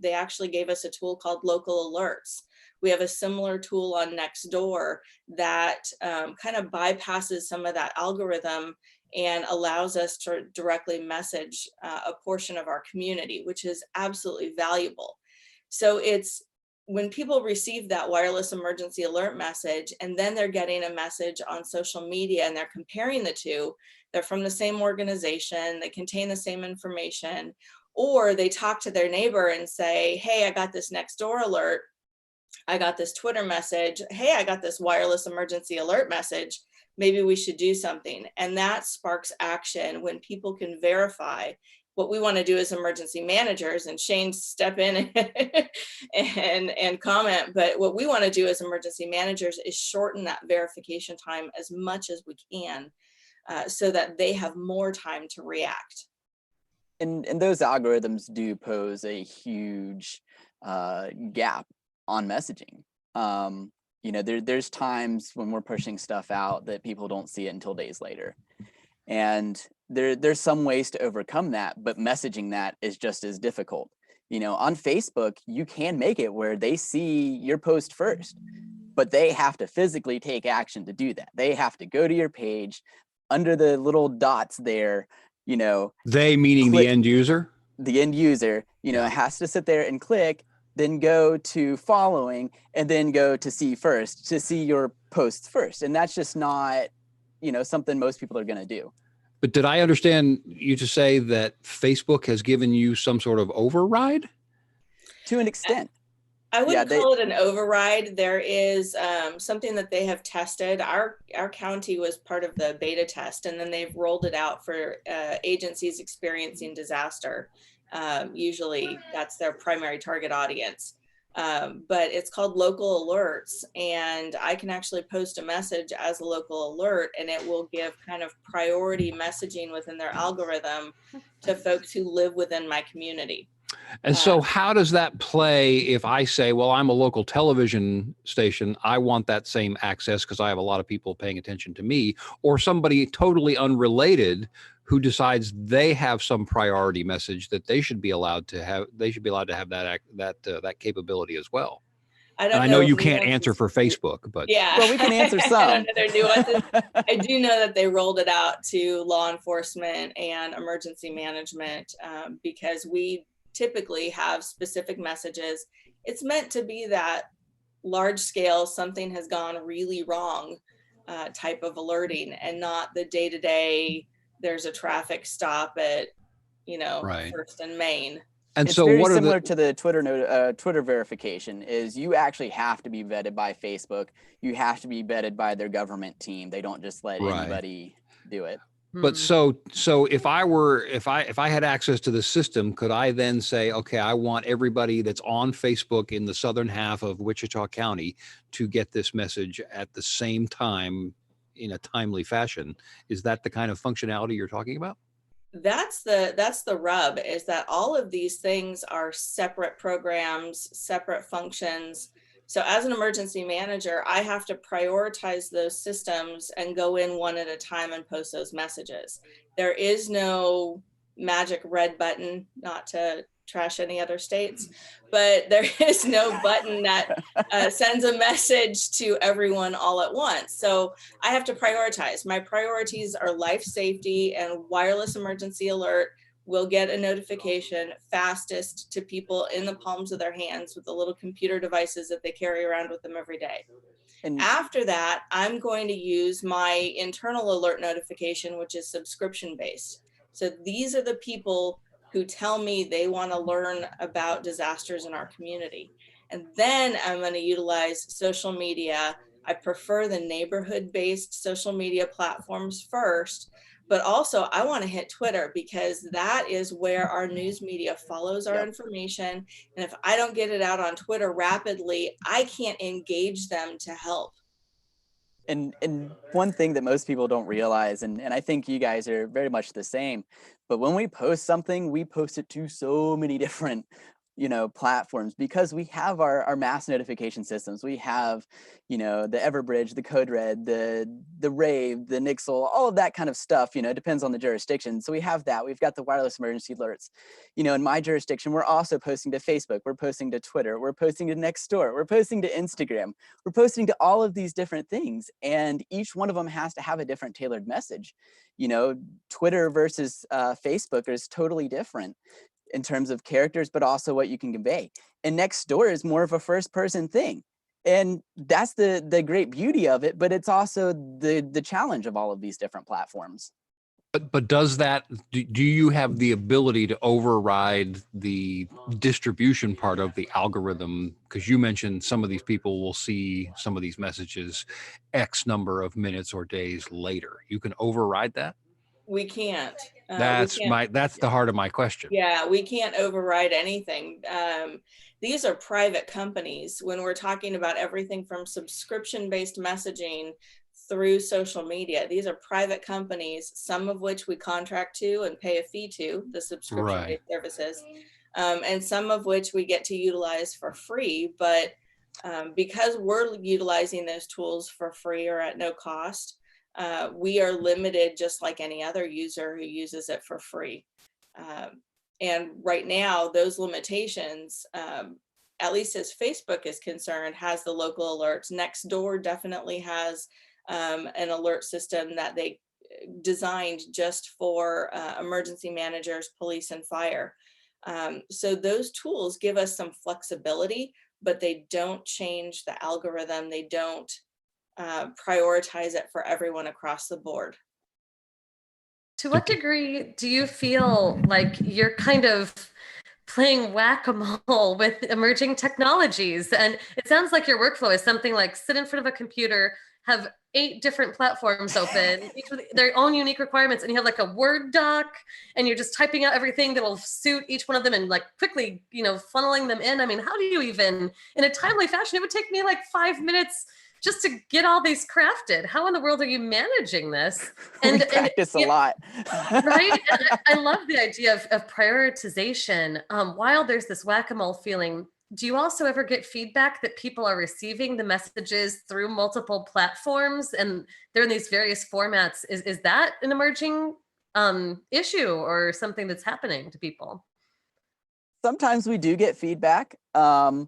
S12: they actually gave us a tool called Local Alerts. We have a similar tool on Nextdoor that kind of bypasses some of that algorithm and allows us to directly message a portion of our community, which is absolutely valuable. So it's when people receive that wireless emergency alert message, and then they're getting a message on social media and they're comparing the two, they're from the same organization, they contain the same information, or they talk to their neighbor and say, hey, I got this Nextdoor alert, I got this Twitter message, hey, I got this wireless emergency alert message, maybe we should do something. And that sparks action when people can verify. What we want to do as emergency managers, and Shane, step in and comment, but what we want to do as emergency managers is shorten that verification time as much as we can so that they have more time to react.
S5: And those algorithms do pose a huge gap on messaging. You know, there's times when we're pushing stuff out that people don't see it until days later. And there's some ways to overcome that, but messaging that is just as difficult. You know, on Facebook, you can make it where they see your post first, but they have to physically take action to do that. They have to go to your page under the little dots there, you know.
S7: They meaning the end user?
S5: The end user, you know, has to sit there and click, then go to following, and then go to see first, to see your posts first. And that's just not, you know, something most people are going to do.
S7: But did I understand you to say that Facebook has given you some sort of override?
S5: To an extent.
S12: I wouldn't call it an override. There is something that they have tested. Our county was part of the beta test, and then they've rolled it out for agencies experiencing disaster. Usually that's their primary target audience. But it's called Local Alerts, and I can actually post a message as a local alert, and it will give kind of priority messaging within their algorithm to folks who live within my community.
S7: And so how does that play if I say, well, I'm a local television station, I want that same access because I have a lot of people paying attention to me, or somebody totally unrelated who decides they have some priority message that they should be allowed to have, that capability as well. I know you can't answer for Facebook, but
S12: yeah,
S5: well, we can answer some.
S12: I don't know their nuances. I do know that they rolled it out to law enforcement and emergency management because we typically have specific messages. It's meant to be that large scale, something has gone really wrong type of alerting, and not the day-to-day, there's a traffic stop at, you know, First and Main.
S7: And
S5: it's
S7: so
S5: very
S7: what are
S5: similar to the Twitter verification is you actually have to be vetted by Facebook. You have to be vetted by their government team. They don't just let anybody do it.
S7: But so if I had access to the system, could I then say, okay, I want everybody that's on Facebook in the southern half of Wichita County to get this message at the same time in a timely fashion? Is that the kind of functionality you're talking about?
S12: That's the rub, is that all of these things are separate programs, separate functions. So as an emergency manager, I have to prioritize those systems and go in one at a time and post those messages. There is no magic red button, not to trash any other states, but there is no button that sends a message to everyone all at once. So I have to prioritize. My priorities are life safety and wireless emergency alert, will get a notification fastest to people in the palms of their hands with the little computer devices that they carry around with them every day. And after that, I'm going to use my internal alert notification, which is subscription based. So these are the people who tell me they want to learn about disasters in our community. And then I'm going to utilize social media. I prefer the neighborhood-based social media platforms first, but also I want to hit Twitter because that is where our news media follows our information. And if I don't get it out on Twitter rapidly, I can't engage them to help.
S5: And one thing that most people don't realize, and I think you guys are very much the same, but when we post something, we post it to so many different, platforms, because we have our mass notification systems. We have, the Everbridge, the Code Red, the Rave, the Nixle, all of that kind of stuff, it depends on the jurisdiction. So we have that. We've got the wireless emergency alerts. In my jurisdiction, we're also posting to Facebook, we're posting to Twitter, we're posting to Nextdoor, we're posting to Instagram, we're posting to all of these different things. And each one of them has to have a different tailored message. Twitter versus Facebook is totally different in terms of characters, but also what you can convey. And Nextdoor is more of a first person thing. And that's the great beauty of it, but it's also the challenge of all of these different platforms.
S7: But does that, do you have the ability to override the distribution part of the algorithm? Because you mentioned some of these people will see some of these messages X number of minutes or days later. You can override that?
S12: We can't.
S7: That's the heart of my question.
S12: Yeah, we can't override anything. These are private companies. When we're talking about everything from subscription-based messaging through social media, these are private companies, some of which we contract to and pay a fee to, the subscription-based services, and some of which we get to utilize for free. But because we're utilizing those tools for free or at no cost, we are limited just like any other user who uses it for free. And right now, those limitations, at least as Facebook is concerned, has the local alerts. Nextdoor definitely has an alert system that they designed just for emergency managers, police, and fire. So those tools give us some flexibility, but they don't change the algorithm. They don't prioritize it for everyone across the board.
S13: To what degree do you feel like you're kind of playing whack-a-mole with emerging technologies? And it sounds like your workflow is something like sit in front of a computer, have 8 different platforms open, each with their own unique requirements, and you have like a Word doc, and you're just typing out everything that will suit each one of them and like quickly, funneling them in. I mean, how do you even, in a timely fashion, it would take me like 5 minutes just to get all these crafted. How in the world are you managing this?
S5: And we practice a lot.
S13: Right? And I love the idea of prioritization. While there's this whack-a-mole feeling, do you also ever get feedback that people are receiving the messages through multiple platforms and they're in these various formats? Is that an emerging issue or something that's happening to people?
S5: Sometimes we do get feedback. And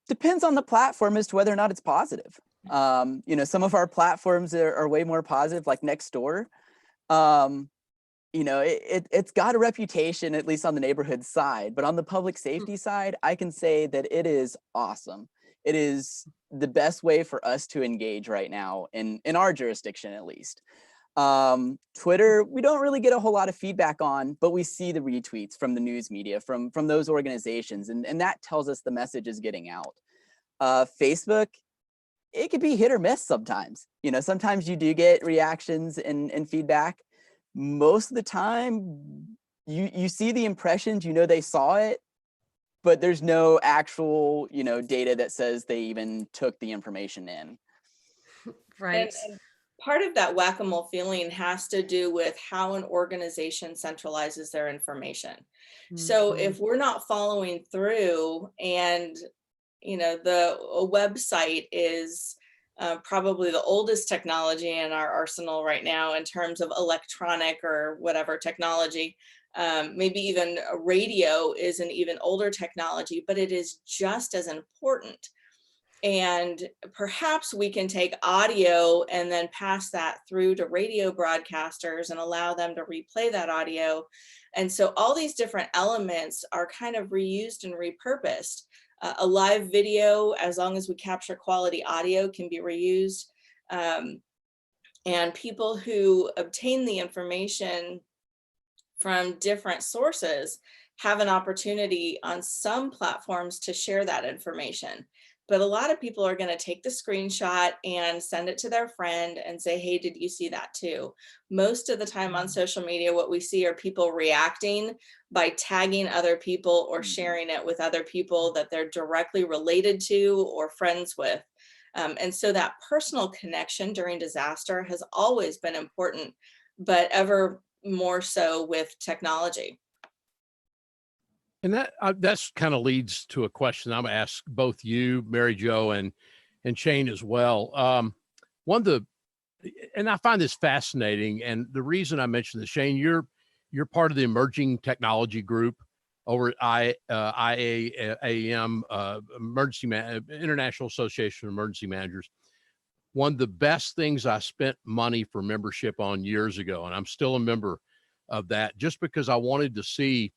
S5: depends on the platform as to whether or not it's positive. Some of our platforms are way more positive, like Nextdoor. It's got a reputation, at least on the neighborhood side, but on the public safety side, I can say that it is awesome. It is the best way for us to engage right now in our jurisdiction, at least. Twitter, we don't really get a whole lot of feedback on, but we see the retweets from the news media, from those organizations, and that tells us the message is getting out. Facebook, it could be hit or miss sometimes. Sometimes you do get reactions and feedback. Most of the time, you see the impressions, they saw it, but there's no actual, data that says they even took the information in.
S13: Right.
S12: And part of that whack-a-mole feeling has to do with how an organization centralizes their information. So if we're not following through and, the website is probably the oldest technology in our arsenal right now in terms of electronic or whatever technology, maybe even radio is an even older technology, but it is just as important And perhaps we can take audio and then pass that through to radio broadcasters and allow them to replay that audio. And so all these different elements are kind of reused and repurposed. A live video, as long as we capture quality audio, can be reused. And people who obtain the information from different sources have an opportunity on some platforms to share that information. But a lot of people are going to take the screenshot and send it to their friend and say, hey, did you see that too? Most of the time on social media, what we see are people reacting by tagging other people or sharing it with other people that they're directly related to or friends with. And so that personal connection during disaster has always been important, but ever more so with technology.
S14: And that's kind of leads to a question I'm going to ask both you, Mary Jo, and Shane as well. And I find this fascinating. And the reason I mentioned this, Shane, you're part of the emerging technology group over at IAM, International Association of Emergency Managers. One of the best things I spent money for membership on years ago, and I'm still a member of that, just because I wanted to see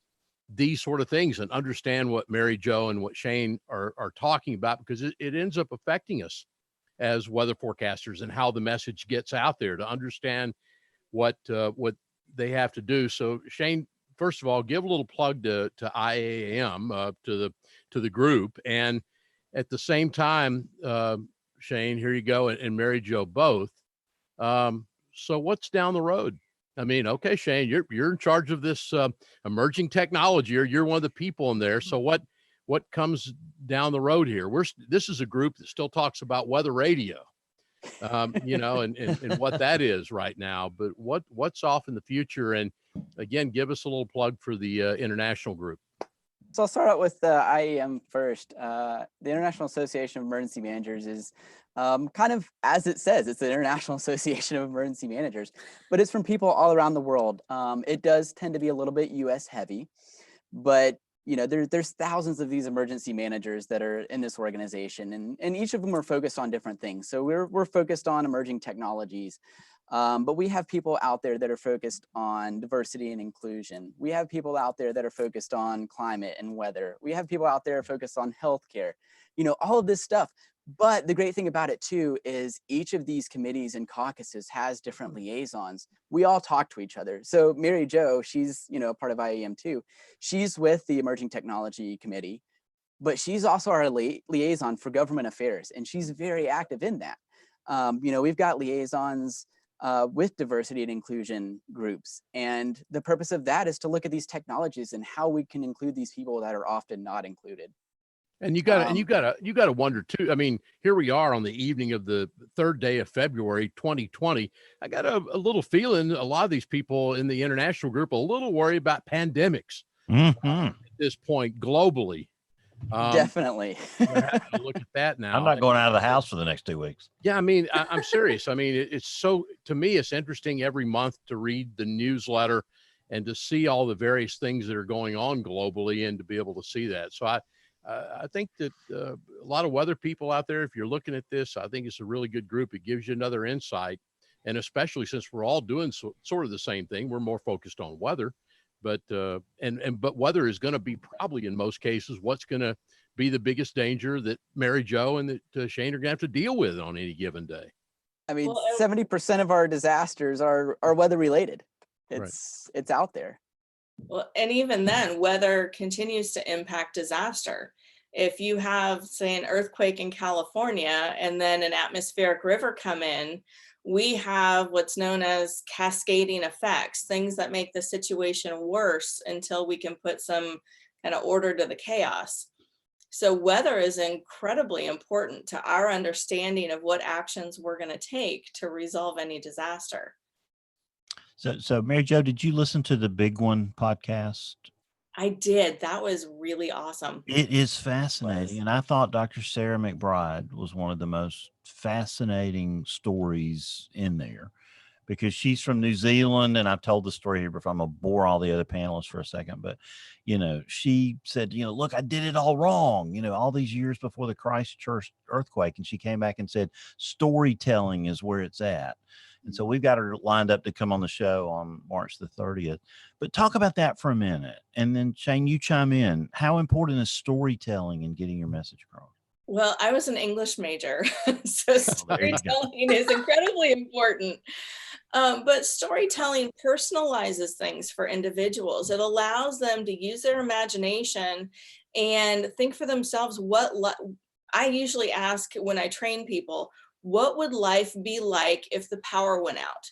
S14: these sort of things and understand what Mary Jo and what Shane are talking about, because it ends up affecting us as weather forecasters and how the message gets out there to understand what they have to do. So Shane, first of all, give a little plug to IAM, to the group. And at the same time, Shane, here you go, and Mary Jo both. So what's down the road? I mean, okay, Shane, you're in charge of this emerging technology, or you're one of the people in there. So what comes down the road here? This is a group that still talks about weather radio, and what that is right now. But what's off in the future? And again, give us a little plug for the international group.
S5: So I'll start out with the IAM first. The International Association of Emergency Managers is kind of, as it says, it's the International Association of Emergency Managers, but it's from people all around the world. It does tend to be a little bit US heavy, but there's thousands of these emergency managers that are in this organization, and each of them are focused on different things. So we're focused on emerging technologies. But we have people out there that are focused on diversity and inclusion. We have people out there that are focused on climate and weather. We have people out there focused on healthcare, all of this stuff. But the great thing about it too is each of these committees and caucuses has different liaisons. We all talk to each other. So Mary Jo, she's part of IAM too. She's with the Emerging Technology Committee, but she's also our liaison for government affairs, and she's very active in that. We've got liaisons with diversity and inclusion groups. And the purpose of that is to look at these technologies and how we can include these people that are often not included.
S14: And you got to wonder too. I mean, here we are on the evening of the 3rd day of February, 2020. I got a little feeling a lot of these people in the international group are a little worried about pandemics at this point globally.
S5: Definitely.
S14: Look at that now.
S2: I'm not going out of the house for the next 2 weeks.
S14: Yeah, I mean, I'm serious. I mean, it's so, to me, it's interesting every month to read the newsletter and to see all the various things that are going on globally and to be able to see that. So I think that a lot of weather people out there, if you're looking at this, I think it's a really good group. It gives you another insight. And especially since we're all doing sort of the same thing, we're more focused on weather. But but weather is going to be probably in most cases what's going to be the biggest danger that Mary Jo and that Shane are going to have to deal with on any given day.
S5: I mean, 70% of our disasters are weather related. It's out there.
S12: Well, and even then, weather continues to impact disaster. If you have, say, an earthquake in California and then an atmospheric river come in, we have what's known as cascading effects, things that make the situation worse until we can put some kind of order to the chaos. So weather is incredibly important to our understanding of what actions we're going to take to resolve any disaster.
S2: So Mary Jo, did you listen to the Big One podcast?
S12: I did. That was really awesome.
S2: It is fascinating. And I thought Dr. Sarah McBride was one of the most fascinating stories in there because she's from New Zealand, and I've told the story here before. I'm gonna bore all the other panelists for a second, but she said, look, I did it all wrong, all these years before the Christchurch earthquake, and she came back and said storytelling is where it's at. And so we've got her lined up to come on the show on March the 30th. But talk about that for a minute, and then Shane, you chime in. How important is storytelling in getting your message across?
S12: Well, I was an English major, so storytelling is incredibly important. But storytelling personalizes things for individuals. It allows them to use their imagination and think for themselves I usually ask when I train people, what would life be like if the power went out?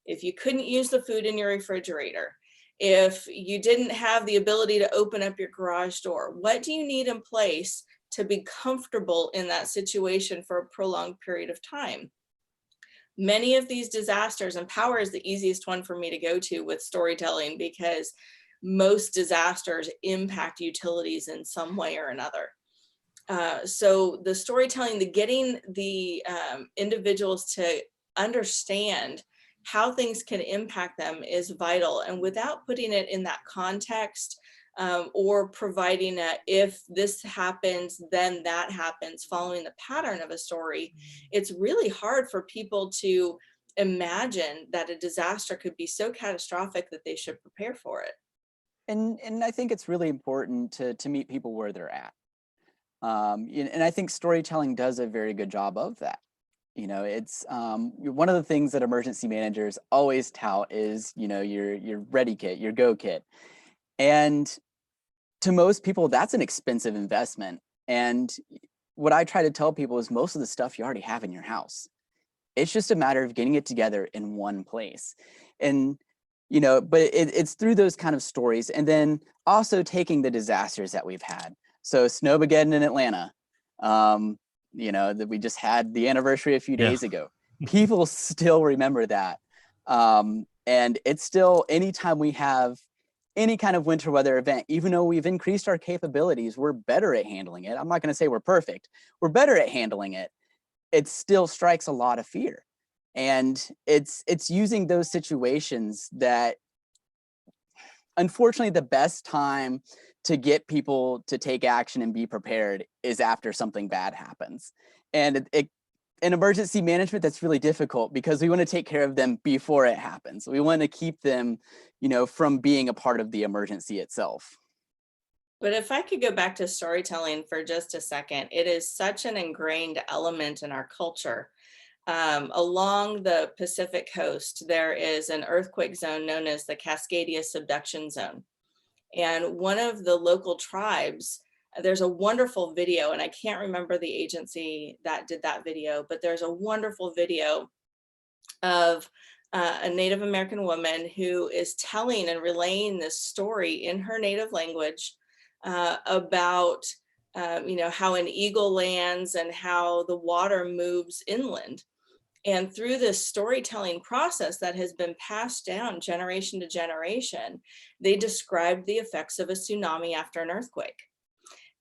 S12: If you couldn't use the food in your refrigerator? If you didn't have the ability to open up your garage door? What do you need in place to be comfortable in that situation for a prolonged period of time? Many of these disasters, and power is the easiest one for me to go to with storytelling, because most disasters impact utilities in some way or another. So the storytelling, getting the individuals to understand how things can impact them is vital. And without putting it in that context, or providing if this happens, then that happens, following the pattern of a story, it's really hard for people to imagine that a disaster could be so catastrophic that they should prepare for it.
S5: And I think it's really important to meet people where they're at. And I think storytelling does a very good job of that. It's one of the things that emergency managers always tout is, your ready kit, your go kit. And to most people, that's an expensive investment. And what I try to tell people is most of the stuff you already have in your house. It's just a matter of getting it together in one place. And, but it's through those kind of stories. And then also taking the disasters that we've had. So Snowmageddon in Atlanta, that we just had the anniversary a few days ago. People still remember that. And it's still, anytime we have any kind of winter weather event, even though we've increased our capabilities, we're better at handling it. I'm not going to say we're perfect. We're better at handling it. It still strikes a lot of fear. And it's using those situations that, unfortunately, the best time to get people to take action and be prepared is after something bad happens. And in emergency management, that's really difficult because we want to take care of them before it happens. We want to keep them, from being a part of the emergency itself.
S12: But if I could go back to storytelling for just a second, it is such an ingrained element in our culture. Along the Pacific coast, there is an earthquake zone known as the Cascadia subduction zone. And one of the local tribes, there's a wonderful video, and I can't remember the agency that did that video, but there's a wonderful video of a Native American woman who is telling and relaying this story in her native language about, how an eagle lands and how the water moves inland. And through this storytelling process that has been passed down generation to generation, they described the effects of a tsunami after an earthquake.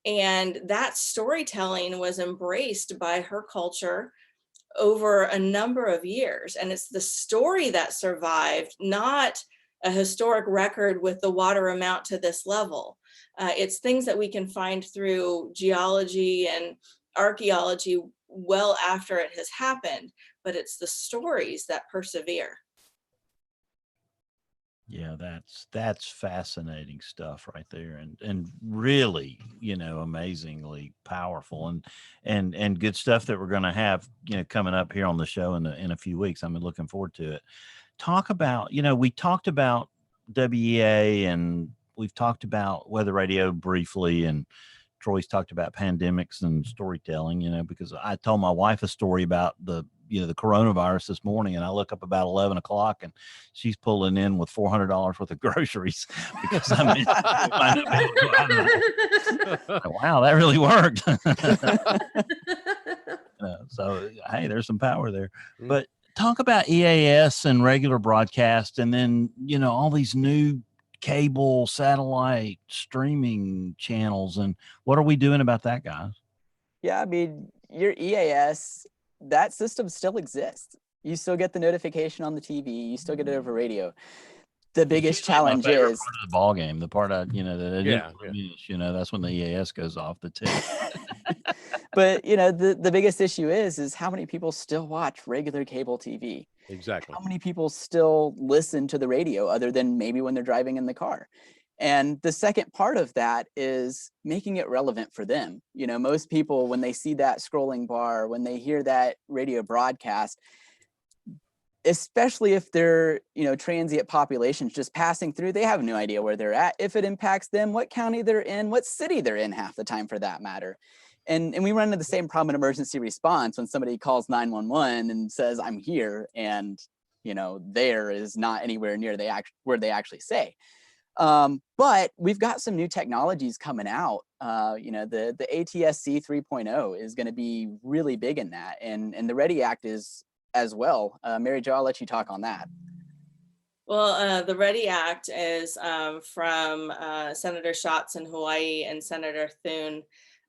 S12: And that storytelling was embraced by her culture over a number of years. And it's the story that survived, not a historic record with the water amount to this level. It's things that we can find through geology and archaeology well after it has happened, but it's the stories that persevere.
S2: Yeah, that's fascinating stuff right there, and really, amazingly powerful and good stuff that we're going to have, coming up here on the show in a few weeks. I'm looking forward to it. Talk about, we talked about WEA and we've talked about weather radio briefly, and Troy's talked about pandemics and storytelling, because I told my wife a story about the coronavirus this morning, and I look up about 11 o'clock and she's pulling in with $400 worth of groceries because I mentioned wow, that really worked. So, hey, there's some power there. But talk about EAS and regular broadcast, and then, all these new cable, satellite, streaming channels, and what are we doing about that, guys?
S5: Yeah, I mean, your EAS, that system still exists. You still get the notification on the TV. You still get it over radio. The biggest
S2: It's usually my
S5: challenge
S2: favorite
S5: is
S2: part of the ball game. The part that
S14: Yeah,
S2: that's when the EAS goes off the tip.
S5: but the biggest issue is how many people still watch regular cable TV?
S14: Exactly.
S5: How many people still listen to the radio other than maybe when they're driving in the car? And the second part of that is making it relevant for them. Most people, when they see that scrolling bar, when they hear that radio broadcast, especially if they're, transient populations just passing through, they have no idea where they're at, if it impacts them, what county they're in, what city they're in half the time for that matter. And we run into the same problem in emergency response when somebody calls 911 and says, I'm here, and, there is not anywhere near where they actually say. But we've got some new technologies coming out. The ATSC 3.0 is going to be really big in that. And the READY Act is as well. Mary Jo, I'll let you talk on that.
S12: Well, the READY Act is from Senator Schatz in Hawaii and Senator Thune,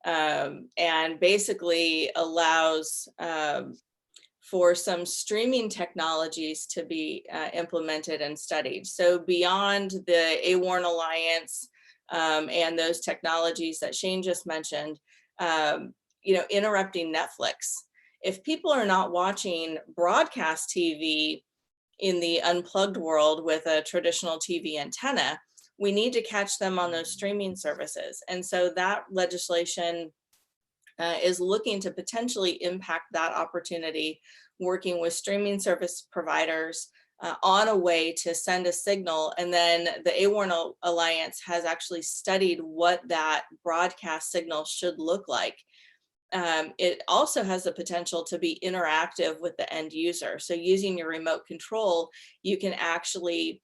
S12: and basically allows for some streaming technologies to be implemented and studied. So beyond the AWARN Alliance and those technologies that Shane just mentioned, interrupting Netflix. If people are not watching broadcast TV in the unplugged world with a traditional TV antenna, we need to catch them on those streaming services. And so that legislation is looking to potentially impact that opportunity, working with streaming service providers on a way to send a signal. And then the AWARN Alliance has actually studied what that broadcast signal should look like. It also has the potential to be interactive with the end user. So using your remote control, you can actually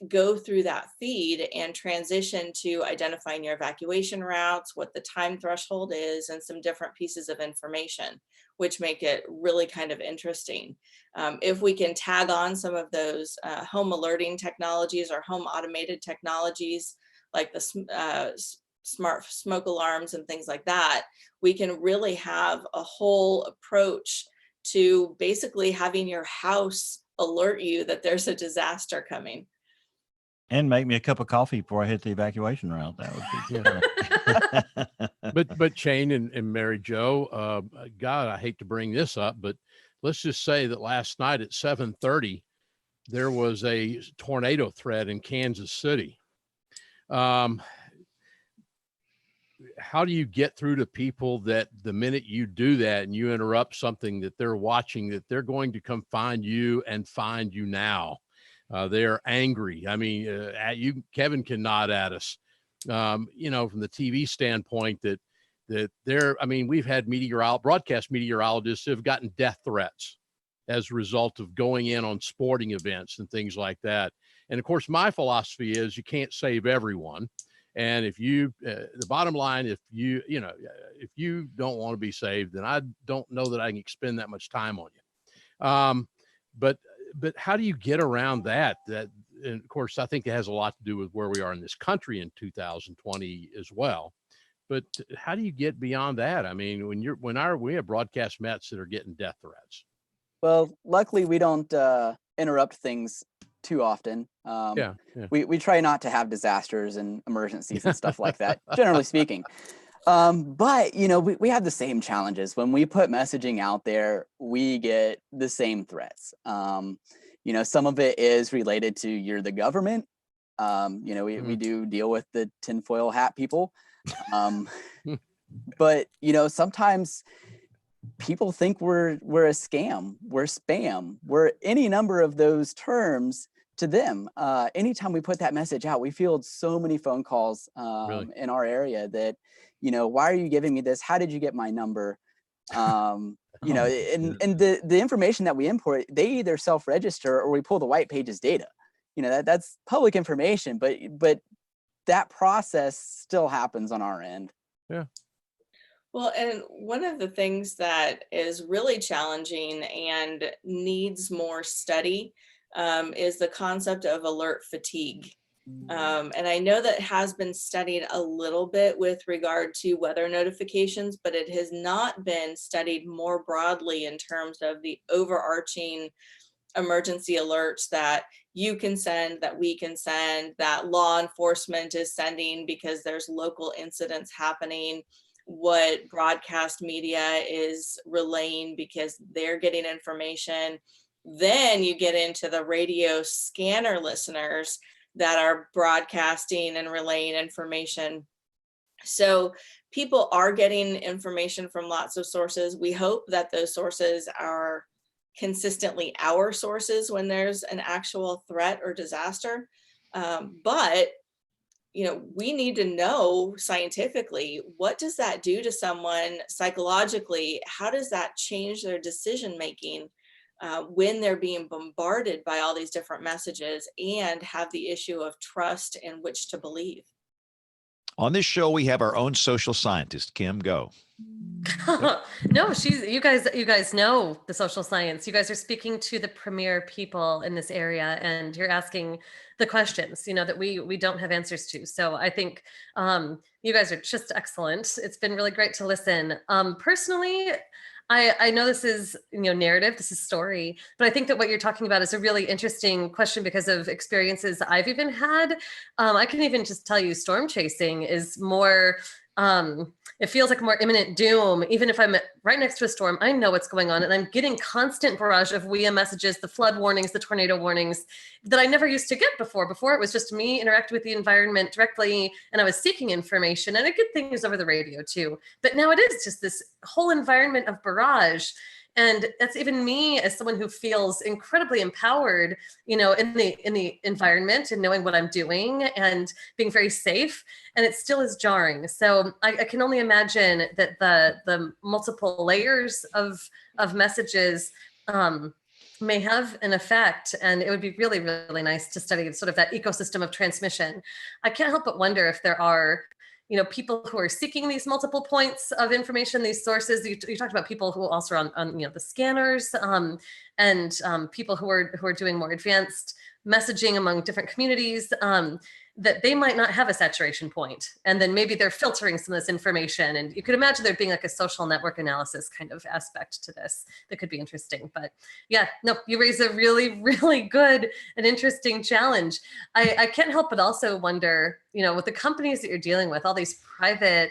S12: go through that feed and transition to identifying your evacuation routes, what the time threshold is, and some different pieces of information, which make it really kind of interesting. If we can tag on some of those home alerting technologies or home automated technologies, like the smart smoke alarms and things like that, we can really have a whole approach to basically having your house alert you that there's a disaster coming.
S2: And make me a cup of coffee before I hit the evacuation route. That would be
S14: but Shane and Mary Jo, God, I hate to bring this up, but let's just say that last night at 7:30, there was a tornado threat in Kansas City. How do you get through to people that the minute you do that and you interrupt something that they're watching, that they're going to come find you and find you now? They're angry. I mean, Kevin can nod at us, from the TV standpoint that we've had broadcast meteorologists who have gotten death threats as a result of going in on sporting events and things like that. And of course, my philosophy is you can't save everyone. And if the bottom line, if you don't want to be saved, then I don't know that I can expend that much time on you. But how do you get around that? And of course, I think it has a lot to do with where we are in this country in 2020 as well. But how do you get beyond that? I mean, we have broadcast Mets that are getting death threats.
S5: Well, luckily we don't interrupt things too often. We try not to have disasters and emergencies and stuff like that, generally speaking. But we have the same challenges. When we put messaging out there, we get the same threats. Some of it is related to you're the government. We do deal with the tinfoil hat people. But sometimes people think we're a scam, we're spam, we're any number of those terms to them. Anytime we put that message out, we field so many phone calls in our area that, why are you giving me this? How did you get my number? And the information that we import, they either self-register or we pull the white pages data. That's public information, but that process still happens on our end.
S14: Yeah.
S12: Well, and one of the things that is really challenging and needs more study is the concept of alert fatigue. And I know that has been studied a little bit with regard to weather notifications, but it has not been studied more broadly in terms of the overarching emergency alerts that you can send, that we can send, that law enforcement is sending because there's local incidents happening, what broadcast media is relaying because they're getting information. Then you get into the radio scanner listeners that are broadcasting and relaying information. So people are getting information from lots of sources. We hope that those sources are consistently our sources when there's an actual threat or disaster. But we need to know scientifically, what does that do to someone psychologically? How does that change their decision making when they're being bombarded by all these different messages and have the issue of trust and which to believe?
S1: On this show, we have our own social scientist. Kim, go.
S13: No, you guys know the social science. You guys are speaking to the premier people in this area, and you're asking the questions, that we don't have answers to. So I think you guys are just excellent. It's been really great to listen. Personally, I know this is narrative, this is story, but I think that what you're talking about is a really interesting question because of experiences I've even had. I can even just tell you, storm chasing is more. It feels like more imminent doom. Even if I'm right next to a storm, I know what's going on, and I'm getting constant barrage of WEA messages, the flood warnings, the tornado warnings that I never used to get before. Before it was just me interacting with the environment directly, and I was seeking information, and I get things over the radio too. But now it is just this whole environment of barrage. And that's even me as someone who feels incredibly empowered, in the environment and knowing what I'm doing and being very safe. And it still is jarring. So I can only imagine that the multiple layers of messages may have an effect. And it would be really, really nice to study sort of that ecosystem of transmission. I can't help but wonder if there are people who are seeking these multiple points of information, these sources. You talked about people who also are on the scanners, and people who are doing more advanced messaging among different communities, that they might not have a saturation point. And then maybe they're filtering some of this information. And you could imagine there being like a social network analysis kind of aspect to this that could be interesting. But yeah, no, you raise a really, really good and interesting challenge. I can't help but also wonder, with the companies that you're dealing with, all these private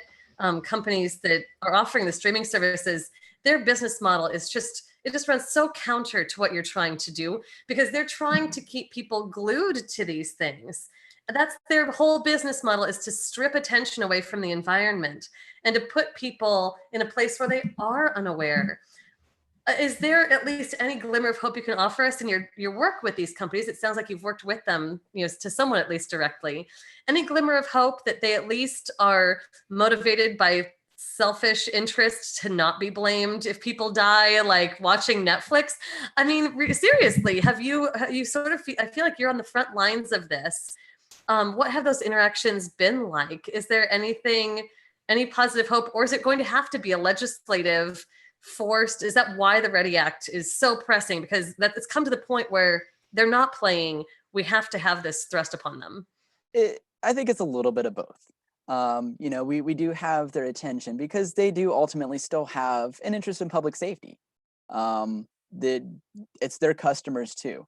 S13: companies that are offering the streaming services, their business model is it just runs so counter to what you're trying to do, because they're trying to keep people glued to these things. That's their whole business model, is to strip attention away from the environment and to put people in a place where they are unaware. Is there at least any glimmer of hope you can offer us in your work with these companies? It sounds like you've worked with them, to someone at least directly. Any glimmer of hope that they at least are motivated by selfish interest to not be blamed if people die, like watching Netflix? I mean, seriously, have you sort of, I feel like you're on the front lines of this. What have those interactions been like? Is there any positive hope, or is it going to have to be a legislative forced? Is that why the Ready Act is so pressing? Because it's come to the point where they're not playing. We have to have this thrust upon them.
S5: I think it's a little bit of both. We do have their attention because they do ultimately still have an interest in public safety. It's their customers too.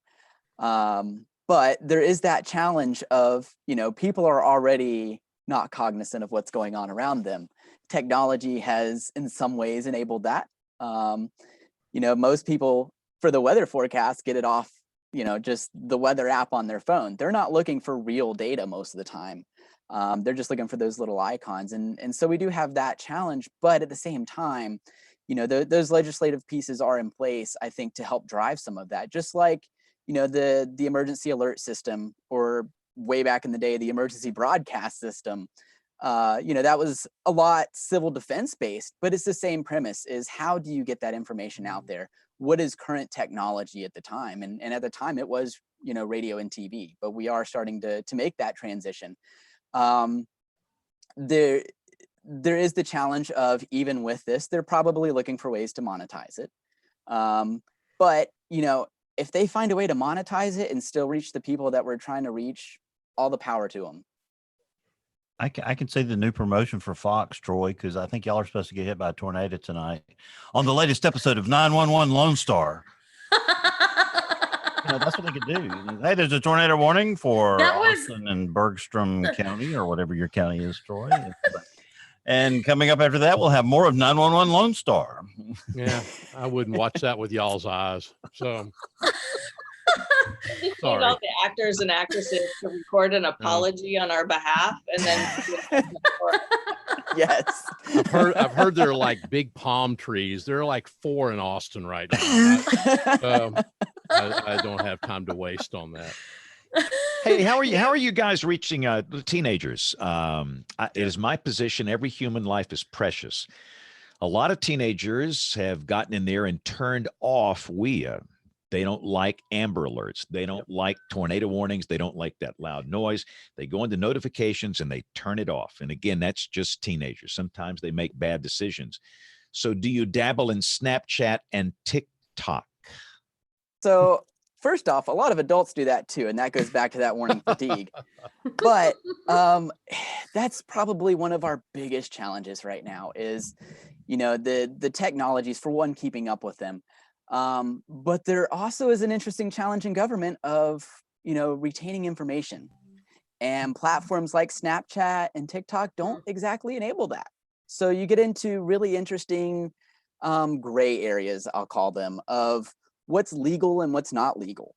S5: But there is that challenge of, people are already not cognizant of what's going on around them. Technology has in some ways enabled that. Most people for the weather forecast get it off, just the weather app on their phone. They're not looking for real data most of the time. They're just looking for those little icons. And so we do have that challenge, but at the same time, those legislative pieces are in place, I think, to help drive some of that. Just like, the emergency alert system, or way back in the day, the emergency broadcast system, that was a lot civil defense based, but it's the same premise: is how do you get that information out there? What is current technology at the time? And at the time it was, radio and TV, but we are starting to make that transition. There is the challenge of, even with this, they're probably looking for ways to monetize it. But, if they find a way to monetize it and still reach the people that we're trying to reach, all the power to them.
S2: I can see the new promotion for Fox, Troy, because I think y'all are supposed to get hit by a tornado tonight on the latest episode of 911 Lone Star. That's what they could do. Hey, there's a tornado warning for Austin and Bergstrom County, or whatever your county is, Troy. And coming up after that, we'll have more of 911 Lone Star.
S14: Yeah, I wouldn't watch that with y'all's eyes. So
S12: Just need all the actors and actresses to record an apology on our behalf, and then
S5: yes,
S14: I've heard there are like big palm trees. There are like 4 in Austin right now. I don't have time to waste on that.
S1: Hey, how are you guys reaching teenagers? It is my position every human life is precious. A lot of teenagers have gotten in there and turned off WEA. They don't like Amber Alerts. They don't like tornado warnings. They don't like that loud noise. They go into notifications and they turn it off. And again, that's just teenagers. Sometimes they make bad decisions. So do you dabble in Snapchat and TikTok?
S5: So first off, a lot of adults do that too, and that goes back to that warning fatigue. But that's probably one of our biggest challenges right now is, the technologies, for one, keeping up with them. But there also is an interesting challenge in government of, retaining information. And platforms like Snapchat and TikTok don't exactly enable that. So you get into really interesting gray areas, I'll call them, of what's legal and what's not legal.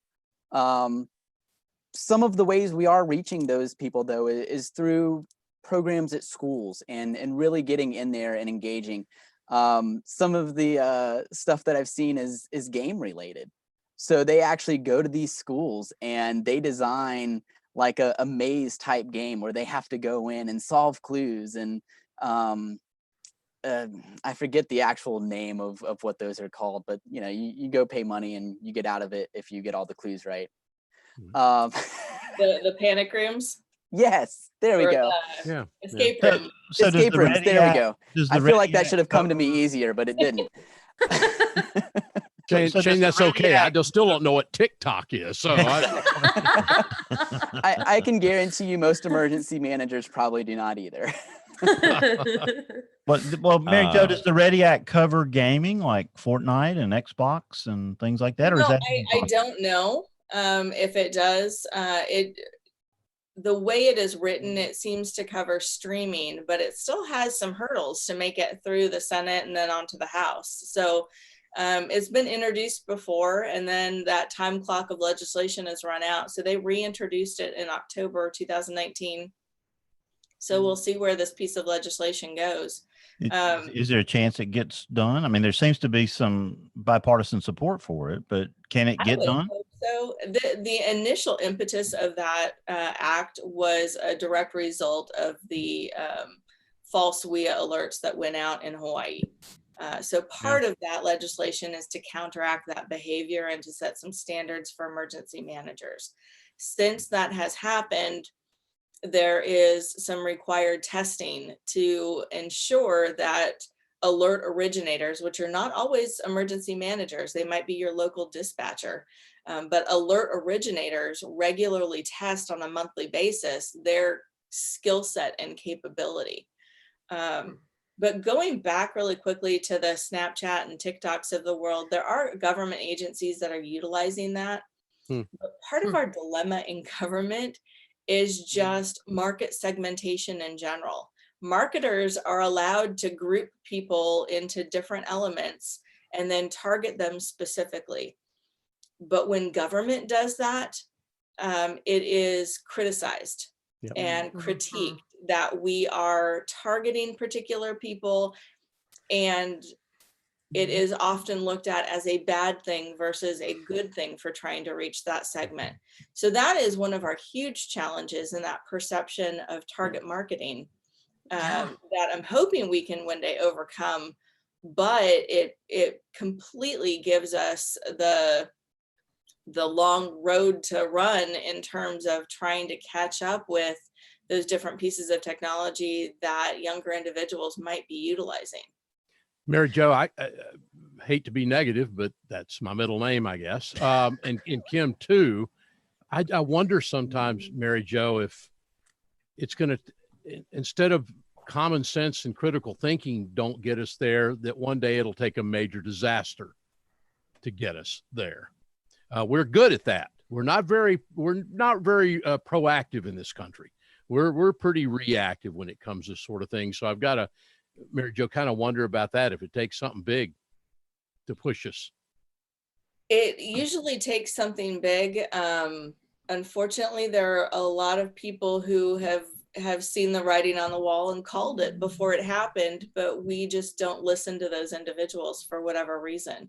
S5: Some of the ways we are reaching those people, though, is through programs at schools and really getting in there and engaging. Some of the stuff that I've seen is game related. So they actually go to these schools and they design like a maze type game where they have to go in and solve clues. And I forget the actual name of what those are called, but you go pay money and you get out of it if you get all the clues right.
S12: the panic rooms.
S5: Yes, there we go.
S12: Escape room.
S2: So
S5: Escape rooms. There we go. I feel like that
S2: Ready
S5: should have come to me easier, but it didn't.
S14: Shane, that's okay. I still don't know what TikTok is. So
S5: I can guarantee you most emergency managers probably do not either.
S2: Well, Mary Jo, does the Ready Act cover gaming like Fortnite and Xbox and things like that? Or is that
S12: I don't know if it does. The way it is written, it seems to cover streaming, but it still has some hurdles to make it through the Senate and then onto the House. So it's been introduced before, and then that time clock of legislation has run out. So they reintroduced it in October 2019. So we'll see where this piece of legislation goes.
S2: Is there a chance it gets done? I mean, there seems to be some bipartisan support for it, but can it get done?
S12: So the initial impetus of that act was a direct result of the false WEA alerts that went out in Hawaii. So part of that legislation is to counteract that behavior and to set some standards for emergency managers. Since that has happened, there is some required testing to ensure that alert originators, which are not always emergency managers, they might be your local dispatcher, but alert originators regularly test on a monthly basis their skill set and capability. But going back really quickly to the Snapchat and TikToks of the world, there are government agencies that are utilizing that. But part of our dilemma in government is just market segmentation in general. Marketers are allowed to group people into different elements and then target them specifically. But when government does that, it is criticized and critiqued that we are targeting particular people, and it is often looked at as a bad thing versus a good thing for trying to reach that segment. So that is one of our huge challenges in that perception of target marketing that I'm hoping we can one day overcome, but it completely gives us the long road to run in terms of trying to catch up with those different pieces of technology that younger individuals might be utilizing.
S14: Mary Jo, I hate to be negative, but that's my middle name, I guess. And Kim too. I wonder sometimes, Mary Jo, if it's going to, instead of common sense and critical thinking don't get us there, that one day it'll take a major disaster to get us there. We're good at that. We're not very proactive in this country. We're pretty reactive when it comes to this sort of thing. So I've got to, Mary Jo, kind of wonder about that, if it takes something big to push us.
S12: It usually takes something big. Unfortunately, there are a lot of people who have seen the writing on the wall and called it before it happened, but we just don't listen to those individuals for whatever reason.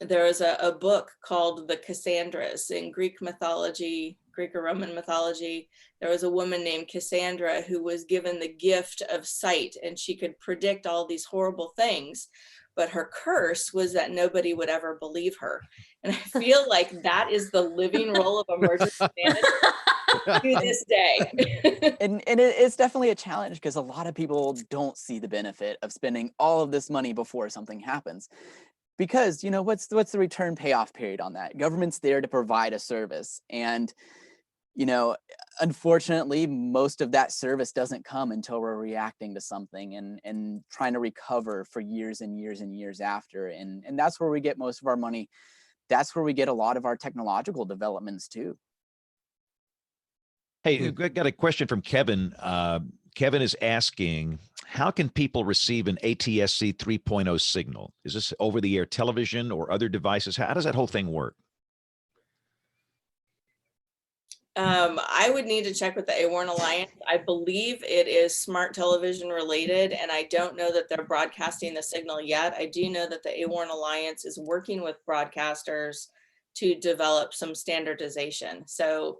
S12: There is a book called The Cassandras. In Greek mythology, Greek or Roman mythology, there was a woman named Cassandra who was given the gift of sight, and she could predict all these horrible things. But her curse was that nobody would ever believe her. And I feel like that is the living role of emergency management to this day.
S5: and it's definitely a challenge because a lot of people don't see the benefit of spending all of this money before something happens. Because, you know, what's the return payoff period on that? Government's there to provide a service. And, you know, unfortunately, most of that service doesn't come until we're reacting to something and trying to recover for years and years and years after. And that's where we get most of our money. That's where we get a lot of our technological developments too.
S1: Hey, I got a question from Kevin. Kevin is asking, how can people receive an ATSC 3.0 signal? Is this over-the-air television or other devices? How does that whole thing work?
S12: I would need to check with the A-Warn Alliance. I believe it is smart television related, and I don't know that they're broadcasting the signal yet. I do know that the A-Warn Alliance is working with broadcasters to develop some standardization. So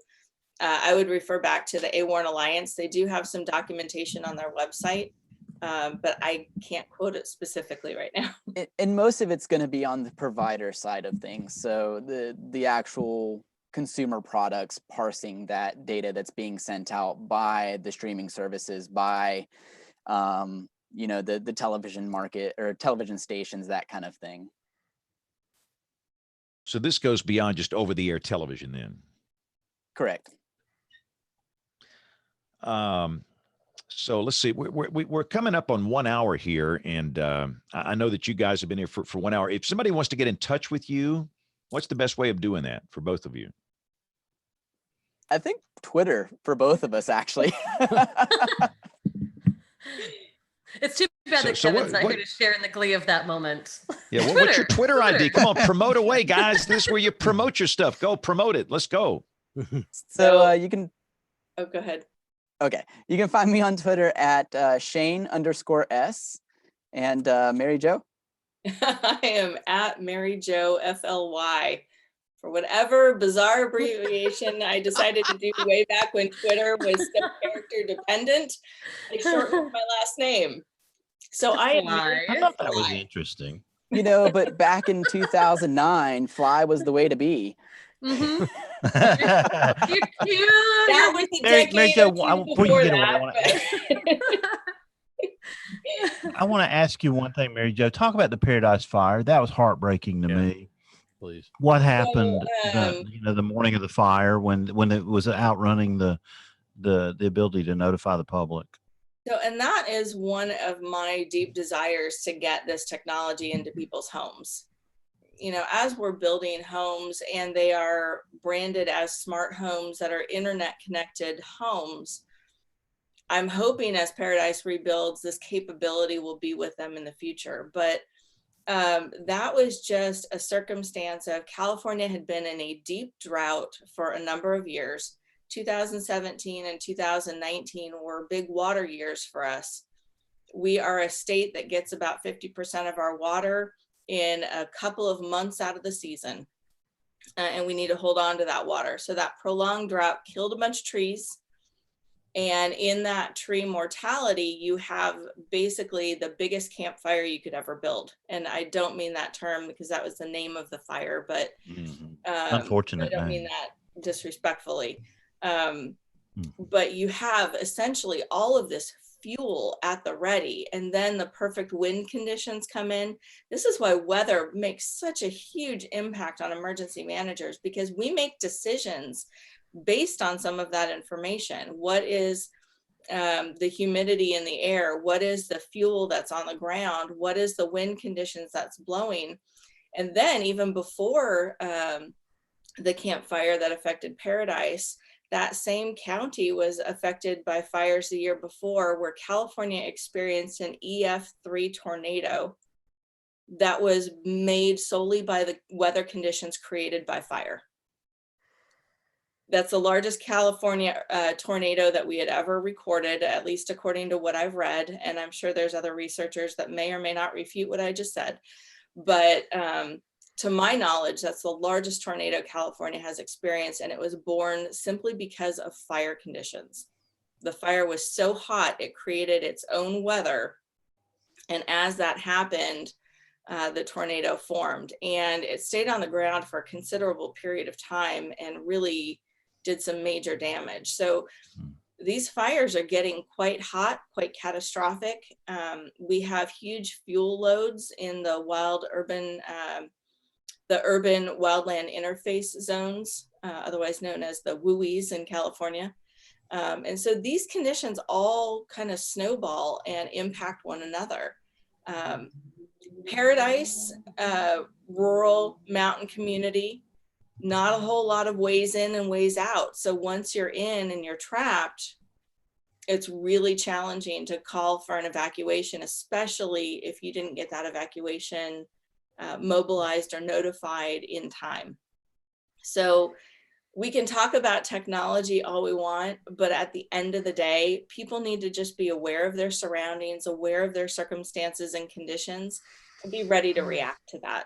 S12: I would refer back to the A-Warn Alliance. They do have some documentation on their website, but I can't quote it specifically right now.
S5: And most of it's going to be on the provider side of things. So the actual consumer products parsing that data that's being sent out by the streaming services, by you know, the television market or television stations, that kind of thing.
S1: So this goes beyond just over-the-air television then?
S5: Correct.
S1: So let's see, we're coming up on 1 hour here, and I know that you guys have been here for 1 hour. If somebody wants to get in touch with you, what's the best way of doing that for both of you?
S5: I think Twitter for both of us, actually.
S13: It's too bad that Kevin's not here to share in the glee of that moment.
S1: Yeah, what's your Twitter ID? Come on, promote away, guys. This is where you promote your stuff. Go promote it. Let's go.
S5: So you can.
S12: Oh, go ahead.
S5: Okay, you can find me on Twitter at Shane_S, and Mary Jo.
S12: I am at Mary Jo FLY. For whatever bizarre abbreviation I decided to do way back when Twitter was so character dependent, I shortened my last name. So I
S2: thought that was interesting.
S5: You know, but back in 2009, Fly was the way to be.
S13: Mm-hmm.
S12: That was the decade before that.
S2: I want to ask you one thing, Mary Jo. Talk about the Paradise Fire. That was heartbreaking to me.
S14: Please.
S2: What happened? The morning of the fire when it was outrunning the ability to notify the public.
S12: So, and that is one of my deep desires, to get this technology into people's homes. You know, as we're building homes and they are branded as smart homes that are internet connected homes, I'm hoping as Paradise rebuilds, this capability will be with them in the future. But that was just a circumstance of California had been in a deep drought for a number of years. 2017 and 2019 were big water years for us. We are a state that gets about 50% of our water in a couple of months out of the season. And we need to hold on to that water. So that prolonged drought killed a bunch of trees. And in that tree mortality, you have basically the biggest campfire you could ever build. And I don't mean that term because that was the name of the fire, but
S2: unfortunate.
S12: I don't mean that disrespectfully. But you have essentially all of this fuel at the ready, and then the perfect wind conditions come in. This is why weather makes such a huge impact on emergency managers, because we make decisions based on some of that information. What is the humidity in the air? What is the fuel that's on the ground? What is the wind conditions that's blowing? And then even before the Camp Fire that affected Paradise, that same county was affected by fires the year before, where California experienced an EF3 tornado that was made solely by the weather conditions created by fire. That's the largest California tornado that we had ever recorded, at least according to what I've read. And I'm sure there's other researchers that may or may not refute what I just said. But to my knowledge, that's the largest tornado California has experienced. And it was born simply because of fire conditions. The fire was so hot, it created its own weather. And as that happened, the tornado formed, and it stayed on the ground for a considerable period of time and really did some major damage. So these fires are getting quite hot, quite catastrophic. We have huge fuel loads in the urban wildland interface zones, otherwise known as the WUIs in California. And so these conditions all kind of snowball and impact one another. Paradise, rural mountain community, not a whole lot of ways in and ways out. So once you're in and you're trapped, it's really challenging to call for an evacuation, especially if you didn't get that evacuation mobilized or notified in time. So we can talk about technology all we want, but at the end of the day, people need to just be aware of their surroundings, aware of their circumstances and conditions, and be ready to react to that.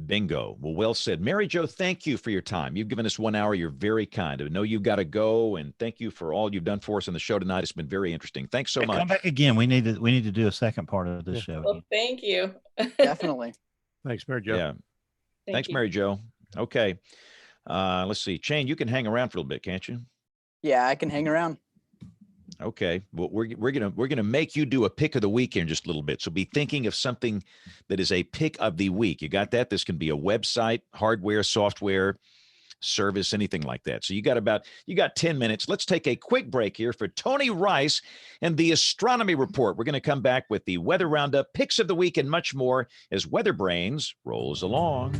S1: Bingo. Well said. Mary Jo, thank you for your time. You've given us 1 hour. You're very kind. I know you've got to go, and thank you for all you've done for us on the show tonight. It's been very interesting. Thanks so much.
S2: Come back again. We need to do a second part of this show.
S12: Well, thank you.
S5: Definitely.
S14: Thanks, Mary Jo.
S1: Yeah. Thanks,
S12: you.
S1: Mary Jo. Okay. Let's see. Shane, you can hang around for a little bit, can't you?
S5: Yeah, I can hang around.
S1: Okay. Well, we're gonna make you do a pick of the week here in just a little bit. So be thinking of something that is a pick of the week. You got that? This can be a website, hardware, software, service, anything like that. So you got 10 minutes. Let's take a quick break here for Tony Rice and the Astronomy Report. We're going to come back with the Weather Roundup, picks of the week, and much more as WeatherBrains rolls along.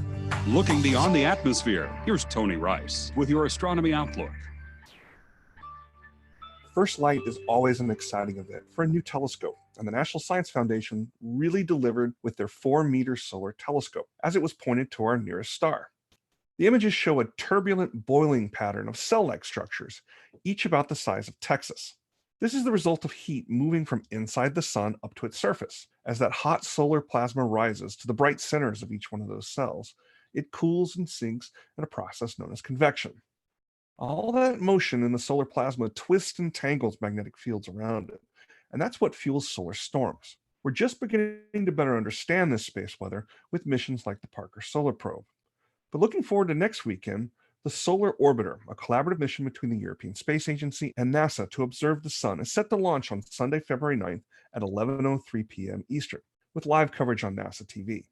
S15: Looking beyond the atmosphere, here's Tony Rice with your Astronomy Outlook.
S16: First light is always an exciting event for a new telescope, and the National Science Foundation really delivered with their 4-meter solar telescope as it was pointed to our nearest star. The images show a turbulent boiling pattern of cell-like structures, each about the size of Texas. This is the result of heat moving from inside the sun up to its surface. As that hot solar plasma rises to the bright centers of each one of those cells, it cools and sinks in a process known as convection. All that motion in the solar plasma twists and tangles magnetic fields around it, and that's what fuels solar storms. We're just beginning to better understand this space weather with missions like the Parker Solar Probe. But looking forward to next weekend, the Solar Orbiter, a collaborative mission between the European Space Agency and NASA to observe the sun, is set to launch on Sunday, February 9th at 11:03 p.m. Eastern, with live coverage on NASA TV.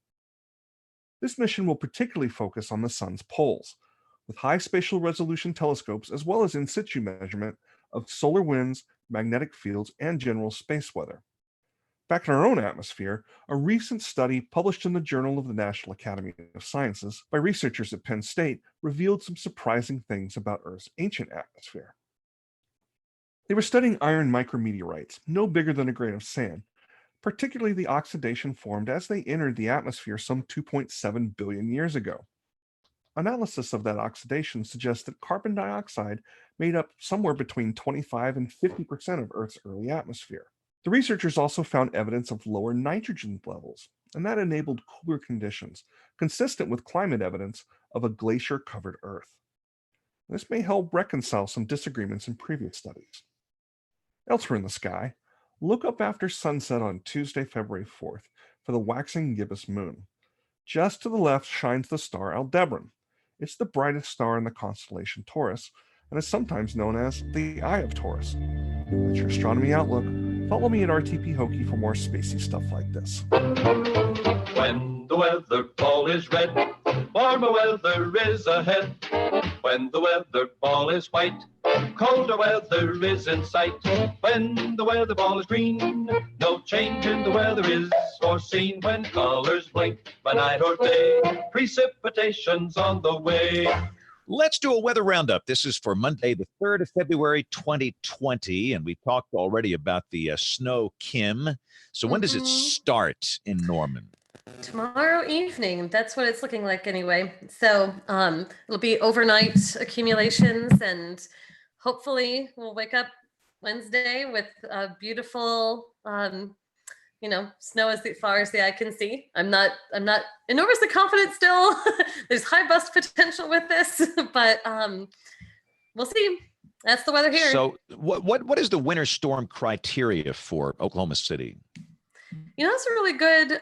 S16: This mission will particularly focus on the sun's poles, with high spatial resolution telescopes as well as in situ measurement of solar winds, magnetic fields, and general space weather. Back in our own atmosphere, a recent study published in the Journal of the National Academy of Sciences by researchers at Penn State revealed some surprising things about Earth's ancient atmosphere. They were studying iron micrometeorites, no bigger than a grain of sand, particularly the oxidation formed as they entered the atmosphere some 2.7 billion years ago. Analysis of that oxidation suggests that carbon dioxide made up somewhere between 25 and 50% of Earth's early atmosphere. The researchers also found evidence of lower nitrogen levels, and that enabled cooler conditions, consistent with climate evidence of a glacier-covered Earth. This may help reconcile some disagreements in previous studies. Elsewhere in the sky, look up after sunset on Tuesday, February 4th for the waxing gibbous moon. Just to the left shines the star Aldebaran. It's the brightest star in the constellation Taurus, and is sometimes known as the Eye of Taurus. That's your astronomy outlook. Follow me at RTP Hokey for more spacey stuff like this.
S17: When the weather ball is red, warmer weather is ahead. When the weather ball is white, colder weather is in sight. When the weather ball is green, no change in the weather is foreseen. When colors blink by night or day, precipitation's on the way.
S1: Let's do a weather roundup. This is for Monday, the 3rd of February, 2020. And we talked already about the snow, Kim. So when does it start in Norman?
S13: Tomorrow evening. That's what it's looking like anyway. So it'll be overnight accumulations, and hopefully we'll wake up Wednesday with a beautiful, snow as far as the eye can see. I'm not enormously confident still. There's high bust potential with this, but we'll see. That's the weather here.
S1: So what is the winter storm criteria for Oklahoma City?
S13: That's a really good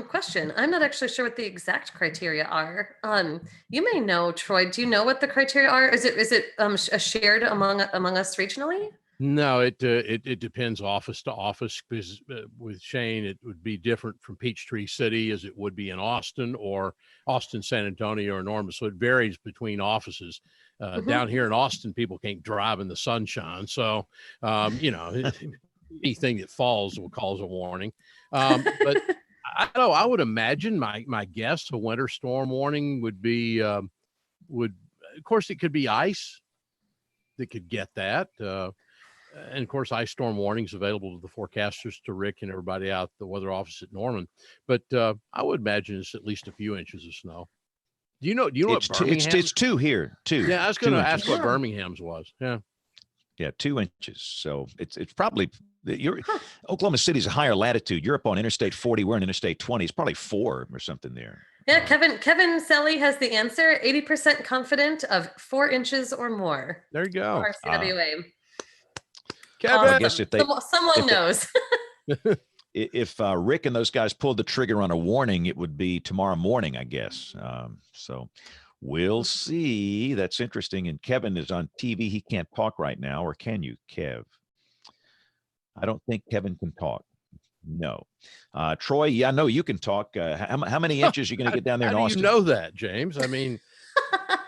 S13: question. I'm not actually sure what the exact criteria are. You may know, Troy. Do you know what the criteria are? Is it shared among us regionally?
S14: No, it depends office to office, because with Shane, it would be different from Peachtree City as it would be in Austin or Austin, San Antonio, or Norman. So it varies between offices. Down here in Austin, people can't drive in the sunshine. So, anything that falls will cause a warning. But I don't know, I would imagine my guess, a winter storm warning would be, of course, it could be ice that could get that. And of course, ice storm warnings available to the forecasters, to Rick and everybody out at the weather office at Norman. But I would imagine it's at least a few inches of snow. Do you know what Birmingham's?
S1: It's 2 here, 2.
S14: Yeah, I was going to ask
S1: inches.
S14: what Birmingham's was.
S1: Yeah, 2 inches. So it's probably Oklahoma City's a higher latitude. You're up on Interstate 40. We're on Interstate 20. It's probably 4 or something there.
S13: Yeah, Kevin Selly has the answer. 80% confident of 4 inches or more.
S14: There you go.
S13: RCWA.
S14: Kevin,
S1: I guess if
S13: someone knows.
S1: If Rick and those guys pulled the trigger on a warning, it would be tomorrow morning, I guess. So we'll see. That's interesting. And Kevin is on TV. He can't talk right now, or can you, Kev? I don't think Kevin can talk. No. Troy, yeah, I know you can talk. How many inches are you going to get down there in Austin?
S14: How do you know that, James? I mean,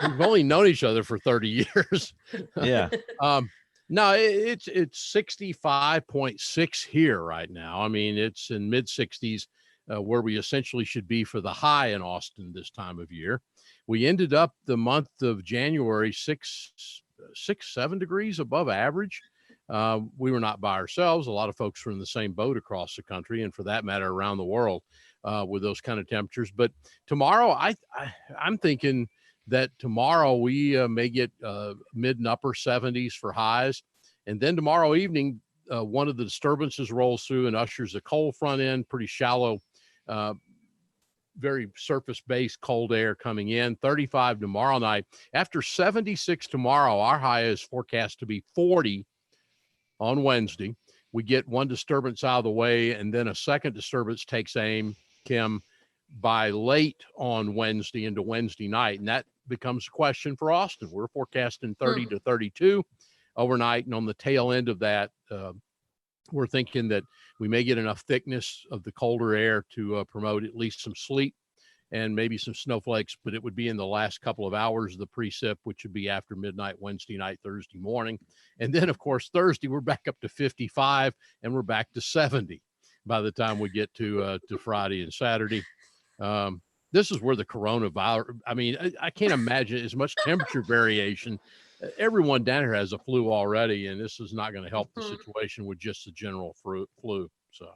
S14: we've only known each other for 30 years.
S1: Yeah.
S14: No, it's 65.6 here right now. I mean, it's in mid 60s where we essentially should be for the high in Austin this time of year. We ended up the month of January 7 degrees above average. We were not by ourselves. A lot of folks were in the same boat across the country, and for that matter, around the world with those kind of temperatures. But tomorrow, I'm thinking that tomorrow we may get mid and upper 70s for highs. And then tomorrow evening, one of the disturbances rolls through and ushers a cold front in, pretty shallow, very surface-based cold air coming in. 35 tomorrow night. After 76 tomorrow, our high is forecast to be 40 on Wednesday. We get one disturbance out of the way, and then a second disturbance takes aim, Kim, by late on Wednesday into Wednesday night. And that becomes a question for Austin. We're forecasting 30 to 32 overnight. And on the tail end of that, we're thinking that we may get enough thickness of the colder air to promote at least some sleet and maybe some snowflakes, but it would be in the last couple of hours of the precip, which would be after midnight, Wednesday night, Thursday morning. And then, of course, Thursday, we're back up to 55 and we're back to 70 by the time we get to Friday and Saturday. This is where the coronavirus, I mean, I can't imagine as much temperature variation. Everyone down here has a flu already, and this is not going to help the situation with just the general flu. So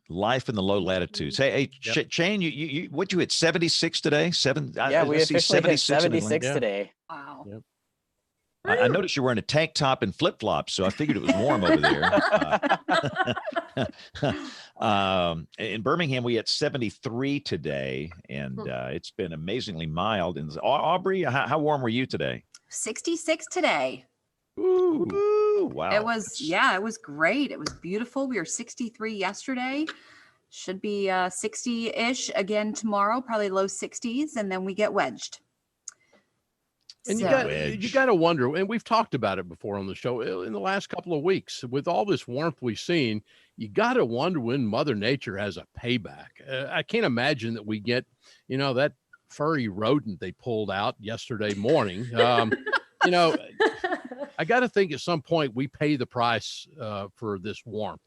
S1: life in the low latitudes. Hey, Shane, you what you hit 76 today?
S5: Yeah, we officially hit 76 today.
S6: Wow.
S14: Yep.
S1: I noticed you're wearing a tank top and flip flops, so I figured it was warm over there. In Birmingham, we had 73 today, and it's been amazingly mild. And Aubrey, how warm were you today?
S6: 66 today.
S1: Ooh, wow.
S6: It was great. It was beautiful. We were 63 yesterday. Should be 60-ish again tomorrow, probably low 60s, and then we get wedged.
S14: And you
S6: So-
S14: got to wonder, and we've talked about it before on the show in the last couple of weeks, with all this warmth we've seen, you got to wonder when Mother Nature has a payback. I can't imagine that we get, that furry rodent they pulled out yesterday morning. I got to think at some point we pay the price for this warmth,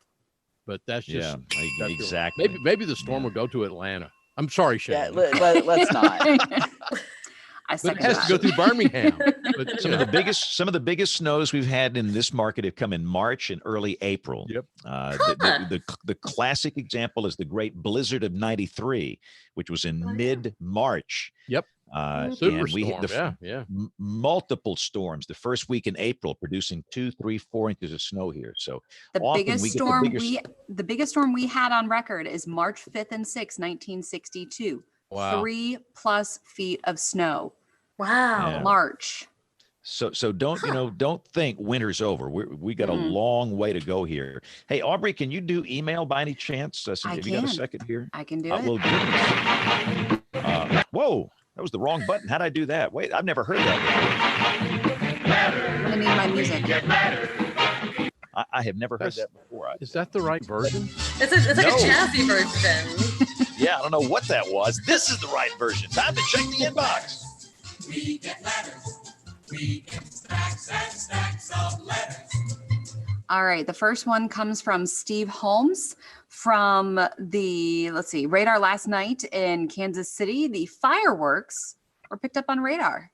S14: but that's just
S1: exactly.
S14: Maybe the storm will go to Atlanta. I'm sorry, Shane.
S5: Yeah, let's not.
S14: But it has to go through Birmingham. But,
S1: some of the biggest snows we've had in this market have come in March and early April.
S14: Yep.
S1: The classic example is the Great Blizzard of '93, which was in mid-March.
S14: Yep.
S1: And we hit
S14: yeah.
S1: multiple storms the first week in April, producing 2, 3, 4 inches of snow here. So
S6: the biggest storm we had on record is March 5th and 6th, 1962.
S14: Wow.
S6: 3+ feet of snow.
S13: Wow.
S1: Yeah.
S6: March.
S1: So don't think winter's over. We got a long way to go here. Hey, Aubrey, can you do email by any chance? Have you got a second here?
S6: I can do it.
S1: Well, whoa, that was the wrong button. How'd I do that? Wait, I've never heard that.
S6: I need my music.
S1: I have never heard that before.
S14: Is that the right version?
S13: It's like a jazzy version.
S1: Yeah, I don't know what that was. This is the right version. Time to check the inbox.
S11: We get letters. We get stacks and stacks of letters.
S6: All right. The first one comes from Steve Holmes from the, radar last night in Kansas City. The fireworks were picked up on radar.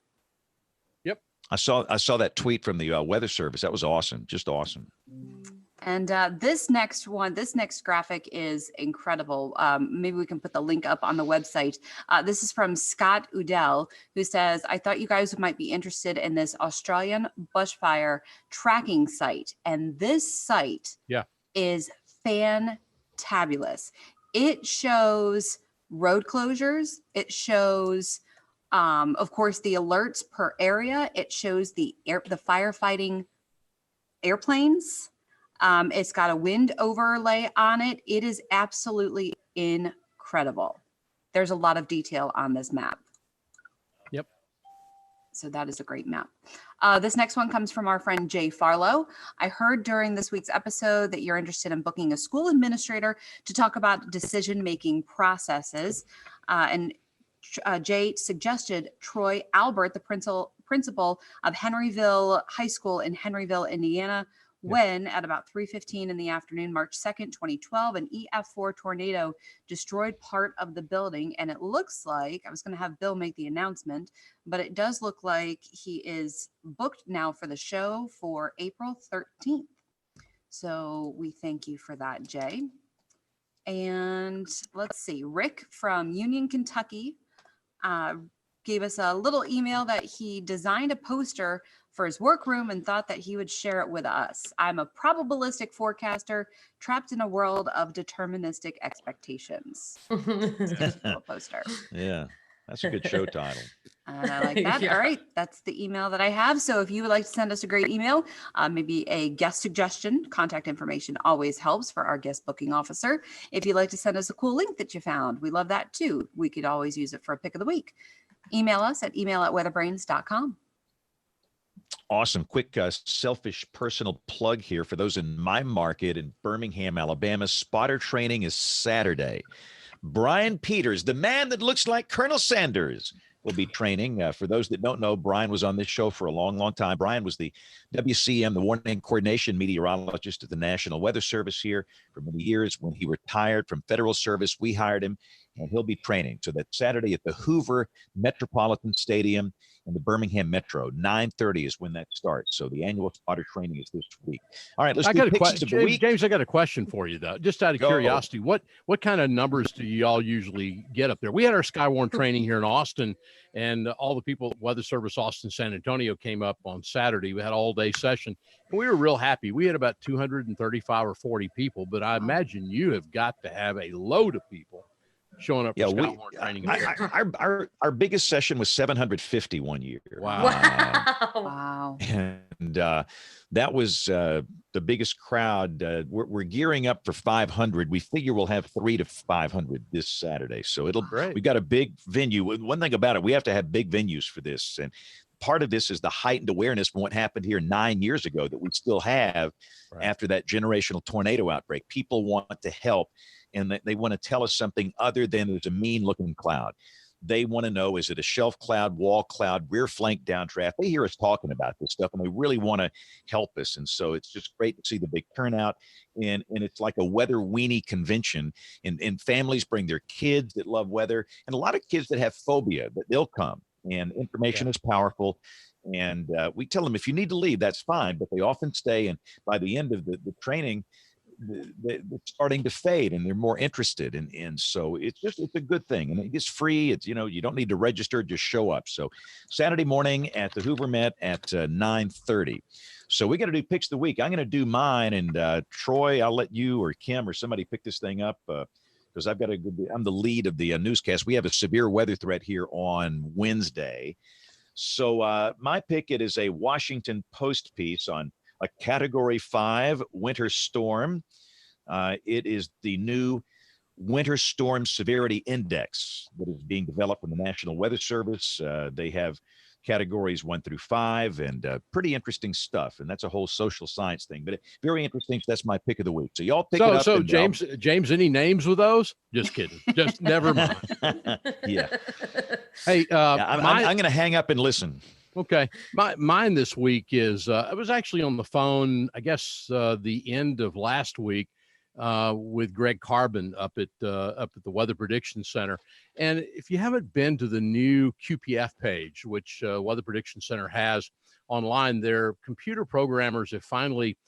S14: Yep.
S1: I saw that tweet from the Weather Service. That was awesome. Just awesome.
S6: And this next graphic is incredible. Maybe we can put the link up on the website. This is from Scott Udell, who says, I thought you guys might be interested in this Australian bushfire tracking site. And this site is fantabulous. It shows road closures. It shows, of course, the alerts per area. It shows the firefighting airplanes. It's got a wind overlay on it. It is absolutely incredible. There's a lot of detail on this map.
S14: Yep.
S6: So that is a great map. This next one comes from our friend Jay Farlow. I heard during this week's episode that you're interested in booking a school administrator to talk about decision-making processes. And Jay suggested Troy Albert, the principal of Henryville High School in Henryville, Indiana, when at about 3:15 in the afternoon, March 2nd, 2012, an EF4 tornado destroyed part of the building. And it looks like, I was going to have Bill make the announcement, but it does look like he is booked now for the show for April 13th. So we thank you for that, Jay. And let's see, Rick from Union, Kentucky gave us a little email that he designed a poster for his workroom and thought that he would share it with us. I'm a probabilistic forecaster trapped in a world of deterministic expectations. Poster.
S1: Yeah, that's a good show title.
S6: And I like that. All right, that's the email that I have. So if you would like to send us a great email, maybe a guest suggestion, contact information always helps for our guest booking officer. If you'd like to send us a cool link that you found, we love that too. We could always use it for a pick of the week. Email us at email@weatherbrains.com.
S1: Awesome. Quick, selfish personal plug here for those in my market in Birmingham, Alabama. Spotter training is Saturday. Brian Peters, the man that looks like Colonel Sanders, will be training. For those that don't know, Brian was on this show for a long, long time. Brian was the WCM, the warning coordination meteorologist at the National Weather Service here for many years. When he retired from federal service, we hired him, and he'll be training. So that's Saturday at the Hoover Metropolitan Stadium in the Birmingham Metro. 9:30 is when that starts. So the annual spotter training is this week. All right, let's do pictures of the week.
S14: James, I got a question for you, though. Just out of curiosity, what kind of numbers do y'all usually get up there? We had our Skywarn training here in Austin, and all the people at Weather Service Austin, San Antonio came up on Saturday. We had an all-day session, and we were real happy. We had about 235 or 40 people, but I imagine you have got to have a load of people showing up for Skywarn training.
S1: Our biggest session was 750 one year.
S14: Wow.
S6: Wow.
S1: And that was the biggest crowd. We're gearing up for 500. We figure we'll have 300 to 500 this Saturday. So we've got a big venue. One thing about it, we have to have big venues for this. And part of this is the heightened awareness from what happened here 9 years ago that we still have after that generational tornado outbreak. People want to help, and they want to tell us something other than there's a mean looking cloud. They want to know, is it a shelf cloud, wall cloud, rear flank downdraft? They hear us talking about this stuff, and they really want to help us. And so it's just great to see the big turnout. And it's like a weather weenie convention. And families bring their kids that love weather, and a lot of kids that have phobia, that they'll come. And information is powerful. And we tell them, if you need to leave, that's fine. But they often stay. And by the end of the training, they're starting to fade, and they're more interested. And so it's a good thing. And it's free. It's, you don't need to register, just show up. So Saturday morning at the Hoover Met at 9:30. So we got to do picks of the week. I'm going to do mine. And Troy, I'll let you or Kim or somebody pick this thing up. Because I'm the lead of the newscast. We have a severe weather threat here on Wednesday. So my pick, it is a Washington Post piece on a Category 5 winter storm. It is the new Winter Storm Severity Index that is being developed in the National Weather Service. They have categories 1 through 5, and pretty interesting stuff. And that's a whole social science thing, but very interesting. So that's my pick of the week. So y'all pick it up.
S14: So James, any names with those? Just kidding. Just never mind.
S1: Yeah.
S14: Hey,
S1: I'm going to hang up and listen.
S14: Okay. Mine this week is, I was actually on the phone, I guess, the end of last week with Greg Carbon up at the Weather Prediction Center. And if you haven't been to the new QPF page, which Weather Prediction Center has online, their computer programmers have finally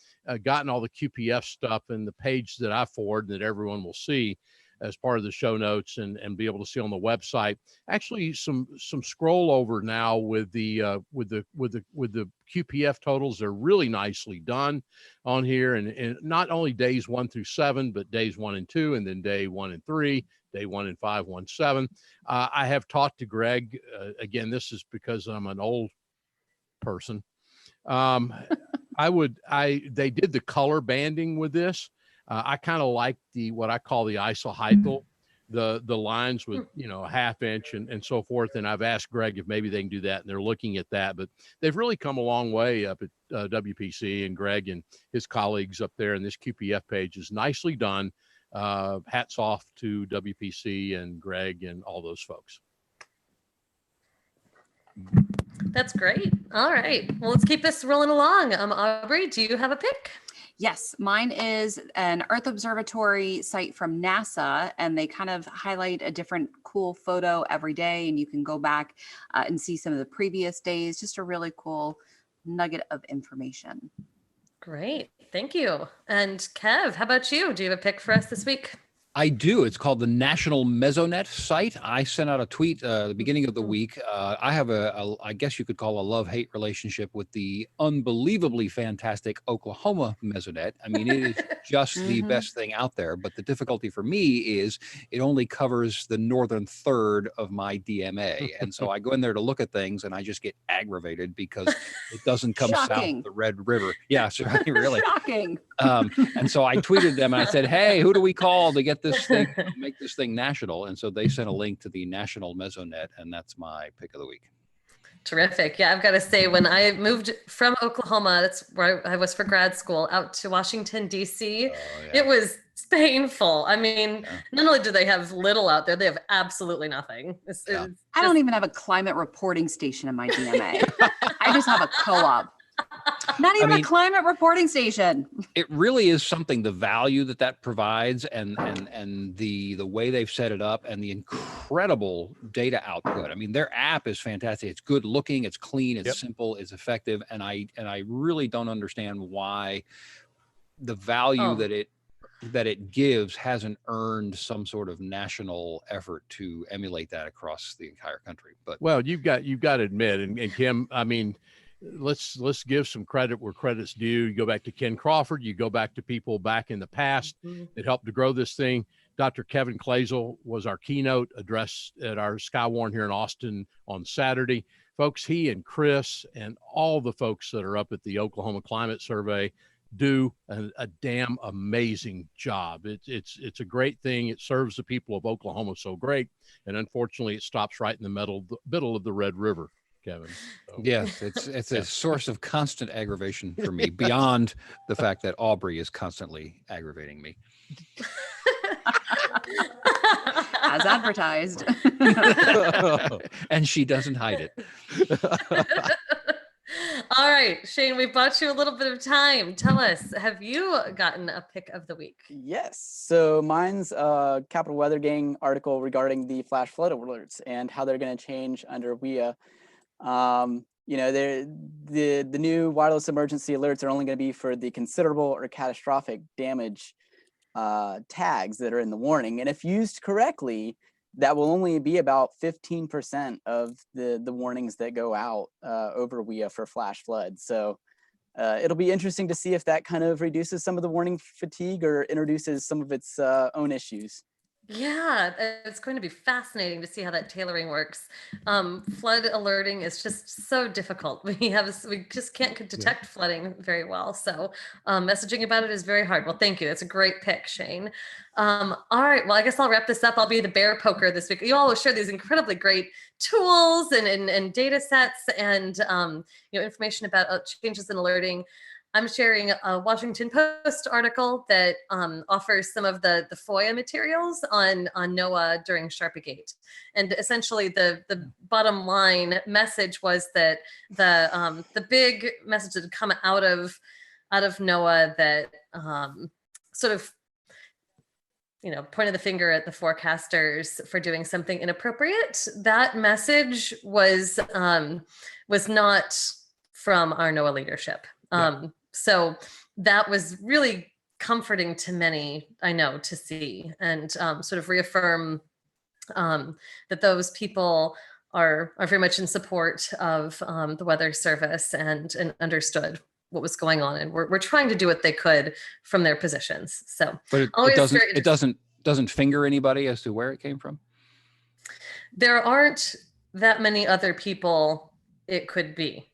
S14: gotten all the QPF stuff in the page that I forward that everyone will see as part of the show notes and be able to see on the website. Actually, some scroll over now with the QPF totals. They're really nicely done on here, and not only days 1 through 7, but days 1 and 2, and then day 1 and 3, day 1 and 5, 1, 7. I have talked to Greg again. This is because I'm an old person. They did the color banding with this. I kind of like what I call the isohycal, the lines with, a half inch and so forth. And I've asked Greg if maybe they can do that, and they're looking at that. But they've really come a long way up at WPC, and Greg and his colleagues up there. And this QPF page is nicely done. Hats off to WPC and Greg and all those folks.
S13: That's great. All right. Well, let's keep this rolling along. Aubrey, do you have a pick?
S6: Yes, mine is an Earth Observatory site from NASA, and they kind of highlight a different cool photo every day, and you can go back and see some of the previous days. Just a really cool nugget of information.
S13: Great. Thank you. And Kev, how about you? Do you have a pick for us this week?
S7: I do. It's called the National Mesonet site. I sent out a tweet the beginning of the week. I have I guess you could call a love-hate relationship with the unbelievably fantastic Oklahoma Mesonet. I mean, it is just the best thing out there. But the difficulty for me is it only covers the northern third of my DMA. And so I go in there to look at things, and I just get aggravated because it doesn't come south of the Red River. Yeah, really.
S6: Shocking.
S7: And so I tweeted them, and I said, hey, who do we call to get this thing, make this thing national? And so they sent a link to the National Mesonet, and that's my pick of the week.
S13: Terrific. Yeah, I've got to say, when I moved from Oklahoma, that's where I was for grad school, out to Washington, D.C., it was painful. I mean, not only do they have little out there, they have absolutely nothing.
S6: I don't even have a climate reporting station in my DMA. I just have a co-op. Not even a climate reporting station.
S7: It really is something, the value that provides, and the way they've set it up, and the incredible data output. I mean, their app is fantastic. It's good looking, it's clean, it's simple, it's effective, and I really don't understand why the value that it gives hasn't earned some sort of national effort to emulate that across the entire country. But
S14: well, you've got to admit, and Kim, I mean, let's give some credit where credit's due. You go back to Ken Crawford, you go back to people back in the past that helped to grow this thing. Dr. Kevin Clazel was our keynote address at our Skywarn here in Austin on Saturday. Folks, he and Chris and all the folks that are up at the Oklahoma Climate Survey do a damn amazing job. It's a great thing. It serves the people of Oklahoma so great. And unfortunately, it stops right in the middle of the Red River. Kevin. So.
S7: Yes, it's a source of constant aggravation for me, beyond the fact that Aubrey is constantly aggravating me.
S6: As advertised.
S7: And she doesn't hide it.
S13: All right, Shane, we bought you a little bit of time. Tell us, have you gotten a pick of the week?
S5: Yes. So mine's a Capital Weather Gang article regarding the flash flood alerts and how they're going to change under WEA. You know, the new wireless emergency alerts are only going to be for the considerable or catastrophic damage tags that are in the warning. And if used correctly, that will only be about 15% of the warnings that go out over WEA for flash floods. So it'll be interesting to see if that kind of reduces some of the warning fatigue or introduces some of its own issues.
S13: Yeah, it's going to be fascinating to see how that tailoring works. Flood alerting is just so difficult. We just can't detect flooding very well. So messaging about it is very hard. Well, thank you. That's a great pick, Shane. All right. Well, I guess I'll wrap this up. I'll be the bear poker this week. You always share these incredibly great tools and data sets and information about changes in alerting. I'm sharing a Washington Post article that offers some of the FOIA materials on NOAA during Sharpagate. And essentially the bottom line message was that the big message that had come out of NOAA that sort of pointed the finger at the forecasters for doing something inappropriate. That message was not from our NOAA leadership. So that was really comforting to many, I know, to see and sort of reaffirm that those people are very much in support of the Weather Service and understood what was going on, and we're trying to do what they could from their positions. So,
S7: but it doesn't finger anybody as to where it came from.
S13: There aren't that many other people it could be.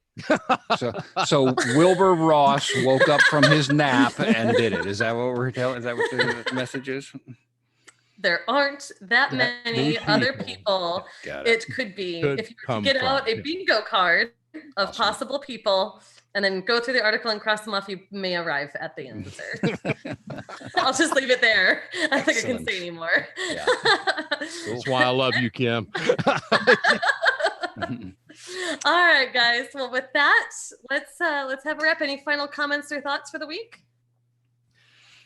S7: So Wilbur Ross woke up from his nap and did it. Is that what we're telling? Is that what the message is?
S13: There aren't that many other people it could be. If you were to get out a bingo card of possible people and then go through the article and cross them off, you may arrive at the answer. I'll just leave it there. I don't think I can say anymore.
S14: Yeah. That's why I love you, Kim.
S13: All right, guys. Well, with that, let's have a wrap. Any final comments or thoughts for the week?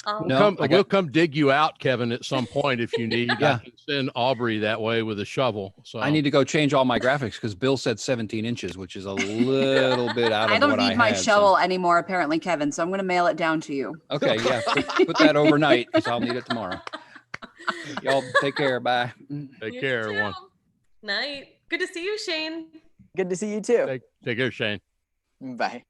S14: We'll come dig you out, Kevin, at some point if you need.
S7: Yeah.
S14: I can send Aubrey that way with a shovel. So
S7: I need to go change all my graphics because Bill said 17 inches, which is a little bit out of what I had.
S6: I don't need my shovel anymore, apparently, Kevin. So I'm going to mail it down to you.
S7: Okay, yeah. Put that overnight because I'll need it tomorrow. Y'all take care. Bye.
S14: Take care, everyone.
S13: Night. Good to see you, Shane.
S5: Good to see you too.
S14: Take care, Shane.
S5: Bye.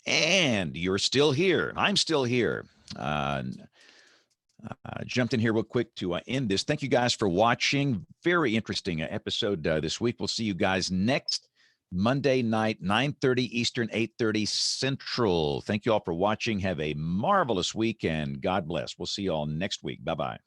S1: And you're still here. I'm still here. Jumped in here real quick to end this. Thank you guys for watching. Very interesting episode this week. We'll see you guys next Monday night, 9:30 Eastern, 8:30 Central. Thank you all for watching. Have a marvelous week and God bless. We'll see you all next week. Bye-bye.